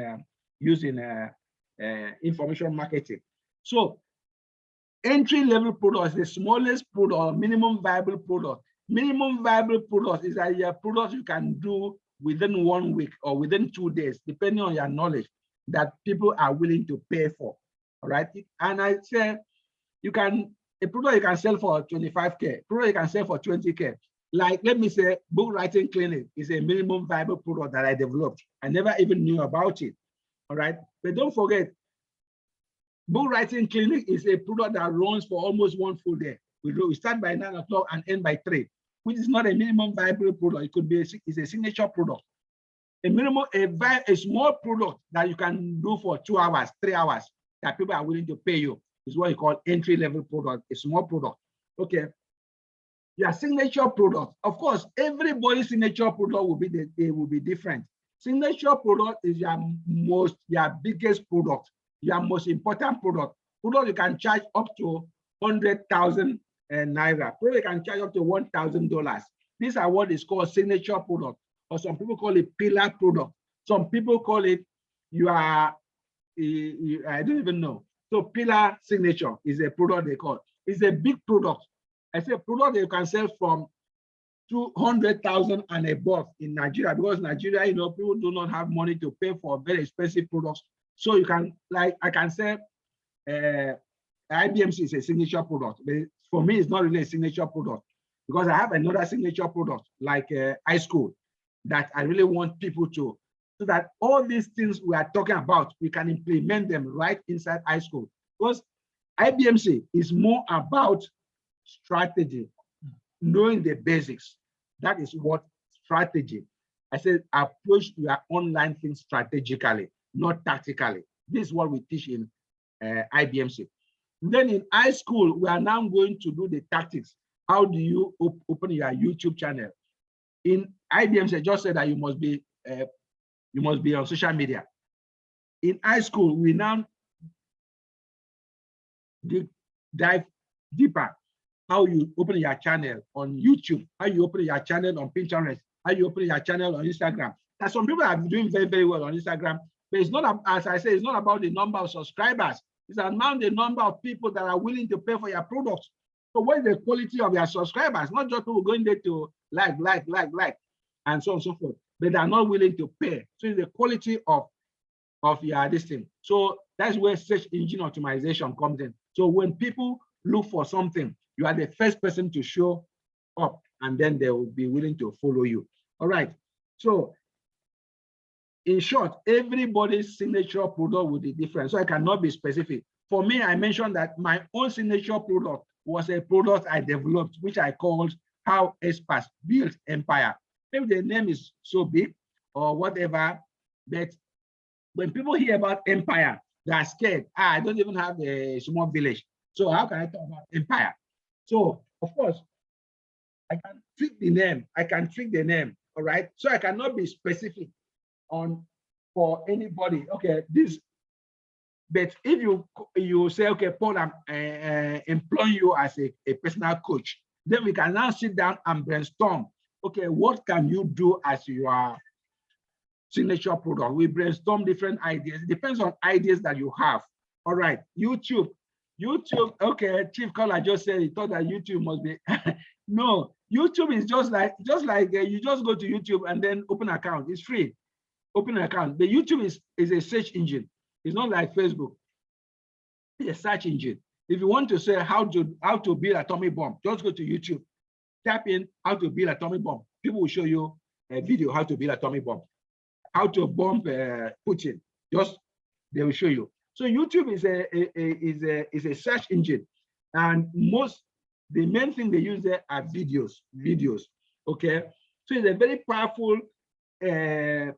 information marketing. So entry-level product is the smallest product, or minimum viable product. Minimum viable product is a product you can do within 1 week or within 2 days, depending on your knowledge, that people are willing to pay for. All right. And I say a product you can sell for 25K, product you can sell for 20K. Like, let me say, book writing clinic is a minimum viable product that I developed. I never even knew about it. All right. But don't forget, book writing clinic is a product that runs for almost 1 full day. We start by 9 o'clock and end by 3, which is not a minimum viable product. It could be it's a signature product. A small product that you can do for 2 hours, 3 hours, that people are willing to pay you, is what you call entry-level product, a small product. Okay. Your signature product, of course, everybody's signature product will be different. Signature product is your biggest product, your most important product. Product you can charge up to 100,000 naira. Product you can charge up to $1,000. These are what is called signature product, or some people call it pillar product. Some people call it I don't even know. So pillar signature is a product they call. It's a big product. I say product that you can sell from 200,000 and above in Nigeria, because Nigeria, people do not have money to pay for very expensive products. So you can, like, I can say IBMC is a signature product, but for me, it's not really a signature product, because I have another signature product like iSchool that I really want people to, so that all these things we are talking about, we can implement them right inside iSchool. Because IBMC is more about strategy, knowing the basics. That is what strategy. I said approach your online things strategically, not tactically. This is what we teach in IBMC. Then in iSchool, we are now going to do the tactics. How do you open your YouTube channel? In IBMC, I just said that you must be on social media. In iSchool, we now dive deeper. How you open your channel on YouTube, how you open your channel on Pinterest, how you open your channel on Instagram. Now, some people are doing very, very well on Instagram, but it's not, as I say, it's not about the number of subscribers. It's about the number of people that are willing to pay for your products. So what is the quality of your subscribers? Not just people going there to like, and so on and so forth, but they are not willing to pay. So it's the quality of your listing. So that's where search engine optimization comes in. So when people look for something, you are the first person to show up, and then they will be willing to follow you. All right. So in short, everybody's signature product will be different. So I cannot be specific. For me, I mentioned that my own signature product was a product I developed, which I called How Experts Built Empire. Maybe the name is so big or whatever, but when people hear about empire, They are scared. I don't even have a small village. So how can I talk about empire? So of course, I can tweak the name. I can tweak the name. All right. So I cannot be specific on for anybody. Okay, this. But if you say, okay, Paul, I'm employing you as a personal coach, then we can now sit down and brainstorm. Okay, what can you do as your signature product? We brainstorm different ideas. It depends on ideas that you have. All right, YouTube. Okay, Chief Caller just said he thought that YouTube must be no. YouTube is just like you just go to YouTube and then open an account. It's free. Open an account. The YouTube is a search engine. It's not like Facebook. It's a search engine. If you want to say how to build atomic bomb, just go to YouTube. Type in how to build atomic bomb. People will show you a video how to build atomic bomb. How to bomb Putin. Just they will show you. So YouTube is a search engine, and the main thing they use there are videos. Okay, so it's a very powerful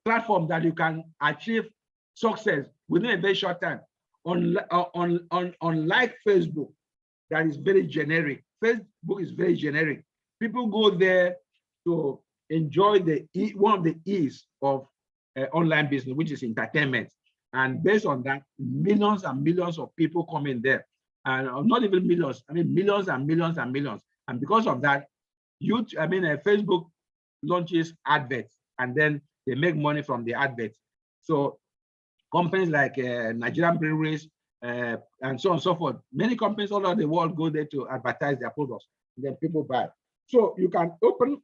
platform that you can achieve success within a very short time. Unlike Facebook, that is very generic. Facebook is very generic. People go there to enjoy one of the ease of online business, which is entertainment. And based on that, millions and millions of people come in there. And not even millions, I mean millions and millions and millions. And because of that, Facebook launches adverts, and then they make money from the adverts. So companies like Nigerian breweries and so on and so forth, many companies all over the world go there to advertise their products, and then people buy. So you can open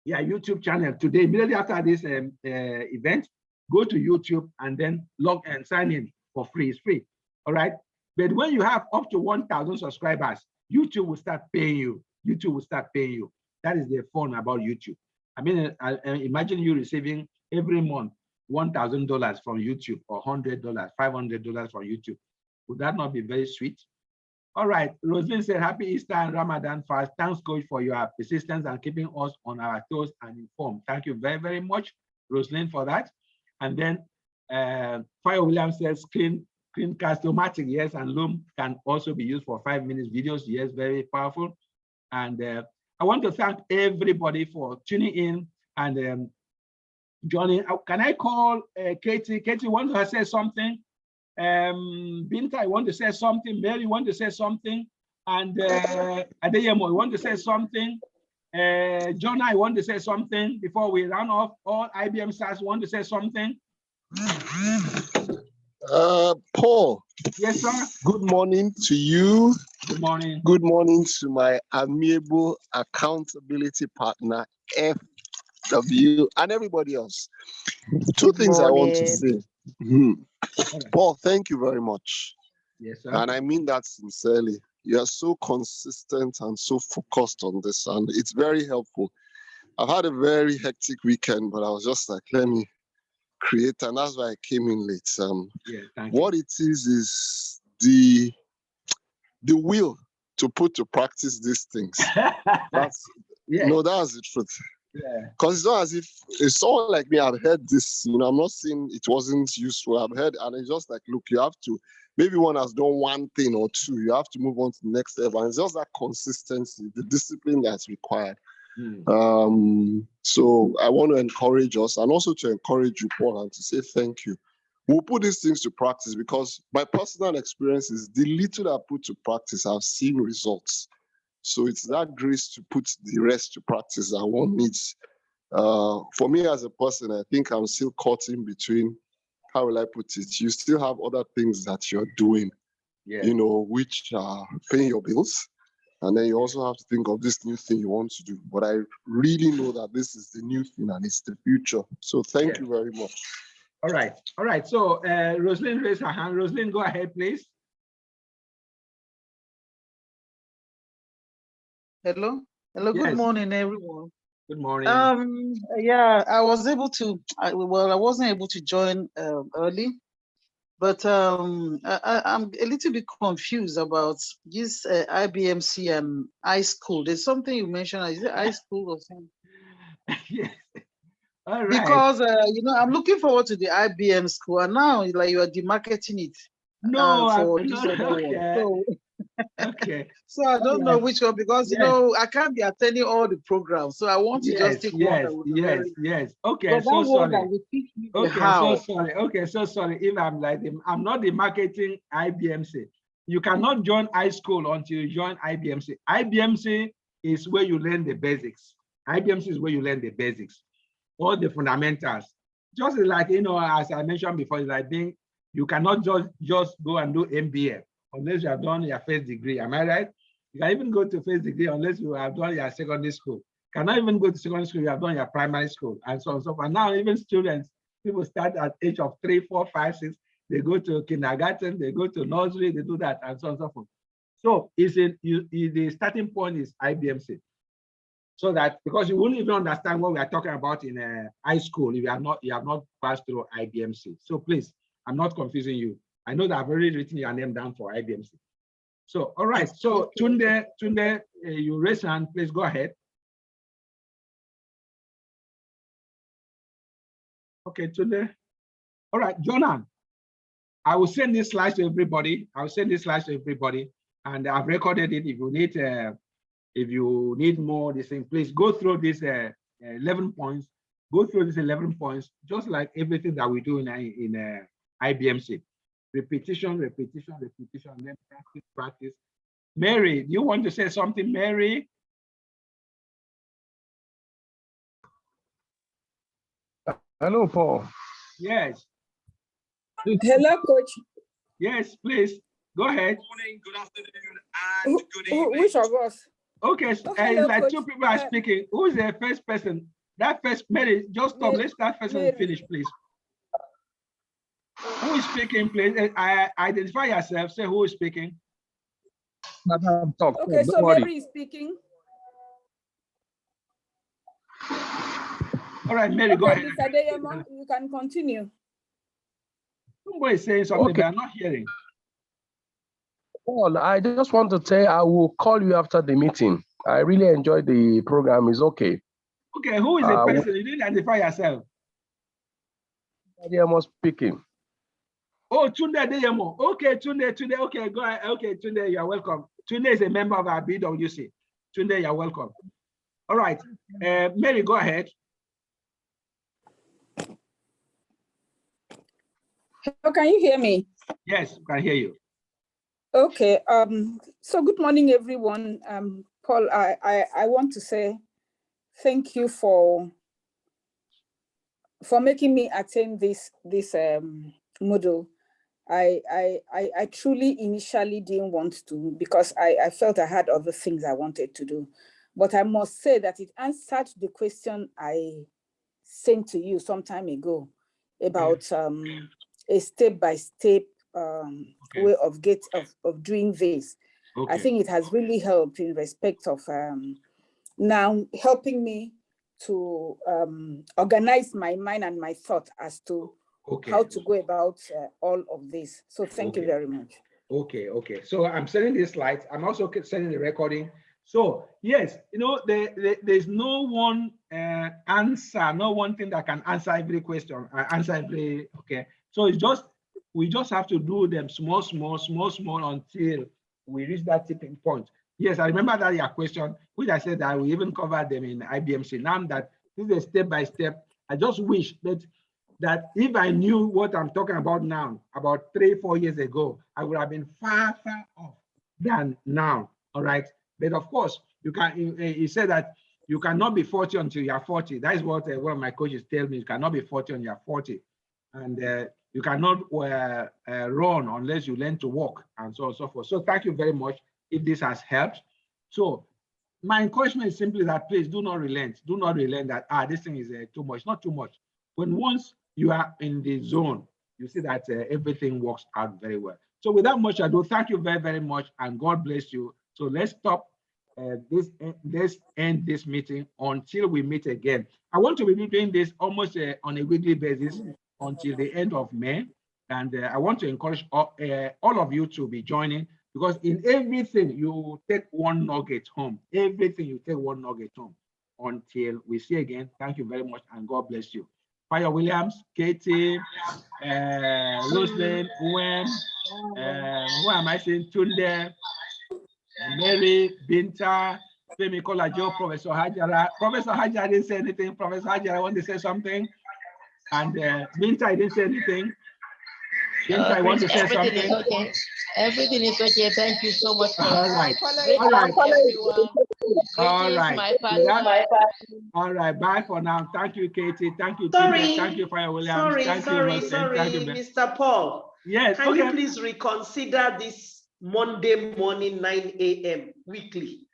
your YouTube channel today, immediately after this event. Go to YouTube and then log and sign in for free. It's free. All right. But when you have up to 1,000 subscribers, YouTube will start paying you. YouTube will start paying you. That is the fun about YouTube. I mean, imagine you receiving every month $1,000 from YouTube, or $100, $500 from YouTube. Would that not be very sweet? All right. Rosalind said, happy Easter and Ramadan fast. Thanks, Coach, for your persistence and keeping us on our toes and informed. Thank you very, very much, Rosalind, for that. And then Fire Williams says, Screencast-O-Matic, yes, and Loom can also be used for 5 minutes videos. Yes, very powerful. And I want to thank everybody for tuning in and joining. Can I call Katie? Katie, want to say something? Binta, I want to say something. Mary, want to say something? And Adeyemo, you want to say something? Jonah, I want to say something before we run off. All IBM stars want to say something. Paul. Yes, sir. Good morning to you. Good morning. Good morning to my amiable accountability partner, FW, and everybody else. Two things I want to say. Paul, thank you very much. Yes, sir. And I mean that sincerely. You are so consistent and so focused on this, and it's very helpful. I've had a very hectic weekend, but I was just like, let me create, and that's why I came in late. What it is the will to put to practice these things. That's that's the truth. Yeah. Because it's not as if it's someone like me, I've heard this, I'm not saying it wasn't useful. I've heard, and it's just like, look, you have to, maybe one has done one thing or two, you have to move on to the next level. And it's just that consistency, the discipline that's required. So I want to encourage us, and also to encourage you, Paul, and to say thank you. We'll put these things to practice, because my personal experience is the little I put to practice, I've seen results. So it's that grace to put the rest to practice that one needs. For me as a person, I think I'm still caught in between, how will I put it? You still have other things that you're doing, which are paying your bills. And then you also have to think of this new thing you want to do. But I really know that this is the new thing and it's the future. So thank you very much. All right. All right. So Rosalind raised her hand. Rosalind, go ahead, please. Hello. Hello. Yes. Good morning, everyone. Good morning. Yeah, I was able to. I wasn't able to join early, but I'm a little bit confused about this IBMC and iSchool. There's something you mentioned. Is it iSchool or something? Yes. All right. Because I'm looking forward to the IBM school, and now like you are demarketing it. No, for I'm this not. other one. Okay. So I don't know which one, because you Yes. know I can't be attending all the programs. So I want to just take one that will be very. Yes. Okay, But that so one that sorry. will teach me the Okay, so how. sorry. Okay, so sorry. If I'm like them, I'm not the marketing IBMC. You cannot join high school until you join IBMC. IBMC is where you learn the basics. IBMC is where you learn the basics, all the fundamentals. Just like, you know, as I mentioned before, it's like being, you cannot just go and do MBA unless you have done your first degree. Am I right? You can even go to first degree unless you have done your secondary school. Cannot even go to secondary school, you have done your primary school, and so on and so forth. Now, even students, people start at age of 3, 4, 5, 6. They go to kindergarten, they go to nursery, they do that, and so on and so forth. So the starting point is IBMC. So that, because you won't even understand what we are talking about in high school if you have not passed through IBMC. So please, I'm not confusing you. I know that I've already written your name down for IBMC. So, all right. So Tunde, you raise hand, please go ahead. Okay, Tunde. All right, Jonan, I will send this slide to everybody. I will send this slide to everybody, and I've recorded it. If you need more, this thing, please go through this 11 points. Go through these 11 points, just like everything that we do in IBMC. Repetition, repetition, repetition, then practice, practice. Mary, do you want to say something, Mary? Hello, Paul. Yes. Hello, Coach. Yes, please. Go ahead. Good morning, good afternoon, and good evening. Which of us? Okay, hello, it's like Coach. two people are speaking. Who is the first person? That first, Mary, just stop. Let's start first and finish, please. Who is speaking, please? Identify yourself. Say who is speaking. Madam, talk. Okay, so Mary is speaking. All right, Mary, go ahead. Mr. Deyemo, you can continue. Somebody is saying something, but I'm not hearing. Paul, I just want to say I will call you after the meeting. I really enjoyed the program. It's okay. Okay, who is the person? You didn't identify yourself. Deyemo speaking. Oh, Tunde Deyemo. Okay, Tunde. Okay, go ahead. Okay, Tunde, you're welcome. Tunde is a member of our BWC. Tunde, you're welcome. All right, Mary, go ahead. Oh, can you hear me? Yes, I can hear you. Okay. So good morning, everyone. Paul, I want to say thank you for making me attend this module. I truly initially didn't want to, because I felt I had other things I wanted to do. But I must say that it answered the question I sent to you some time ago about a step-by-step way of doing this. I think it has really helped in respect of now helping me to organize my mind and my thought as to how to go about all of this. So thank you very much. Okay. So I'm sending these slides. I'm also sending the recording. So yes, you know, there's no one answer, no one thing that can answer every question, answer every, okay. So it's just, we just have to do them small until we reach that tipping point. Yes, I remember that your question, which I said that we even covered them in IBMC. Now that this is a step-by-step, I just wish that if I knew what I'm talking about now, about 3, 4 years ago, I would have been far off than now, all right? But of course, you can, he said that you cannot be 40 until you're 40. That is what one of my coaches tell me, you cannot be 40 until you're 40. And you cannot run unless you learn to walk, and so on and so forth. So thank you very much if this has helped. So my encouragement is simply that please do not relent. Do not relent that, this thing is too much. Not too much. When once you are in the zone, you see that everything works out very well. So without much ado, thank you very much, and God bless you. So let's stop let's end this meeting until we meet again. I want to be doing this almost on a weekly basis until the end of May. And I want to encourage all of you to be joining, because in everything you take one nugget home. Everything you take one nugget home. Until we see again, thank you very much, and God bless you. Fire Williams, Katie, Roslyn, Owen, who am I saying? Tunde, Mary, Binta, Femi Kolajo, Professor Hajara. Professor Hajara didn't say anything. Professor Hajara want to say something. And Binta, I didn't say anything. Binta, I want to say everything something. is okay. Everything is okay. Thank you so much. All right. Great All right. everyone. All Greetings, right. my partner. All right. Bye for now. Thank you, Katie. Thank you, Sorry. Tunde. Thank you, Fire Williams. Sorry, Thank you, sorry, Roslyn. sorry, Thank you, Ben. Mr. Paul. Yes. Can Okay. you please reconsider this Monday morning 9 a.m. weekly?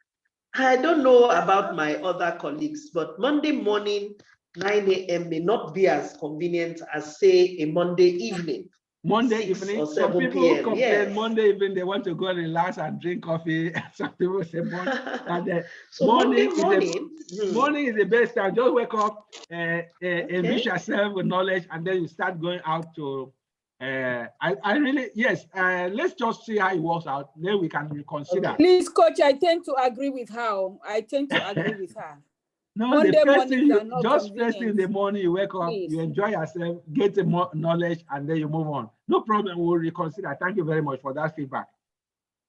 I don't know about my other colleagues, but Monday morning 9 a.m. may not be as convenient as, say, a Monday evening. Monday 6 evening. or Some 7 people who p.m. complain Yes. Monday evening, they want to go and relax and drink coffee. Some people say So morning morning. morning is the best time. Just wake up, enrich Okay. yourself with knowledge, and then you start going out to. I really, yes. Let's just see how it works out. Then we can reconsider. Please, coach, I tend to agree with her. I tend to agree with her. No, Monday the first thing mornings are not just first thing in the convenient. morning, you wake up, Please. you enjoy yourself, get the more knowledge, and then you move on. No problem, we'll reconsider. Thank you very much for that feedback.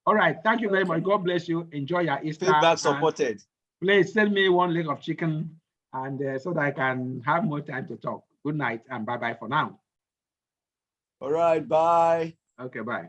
All right, thank you very much. God bless you. Enjoy your Easter. Feedback supported. Please send me one leg of chicken, and so that I can have more time to talk. Good night and bye-bye for now. All right, bye. Okay, bye.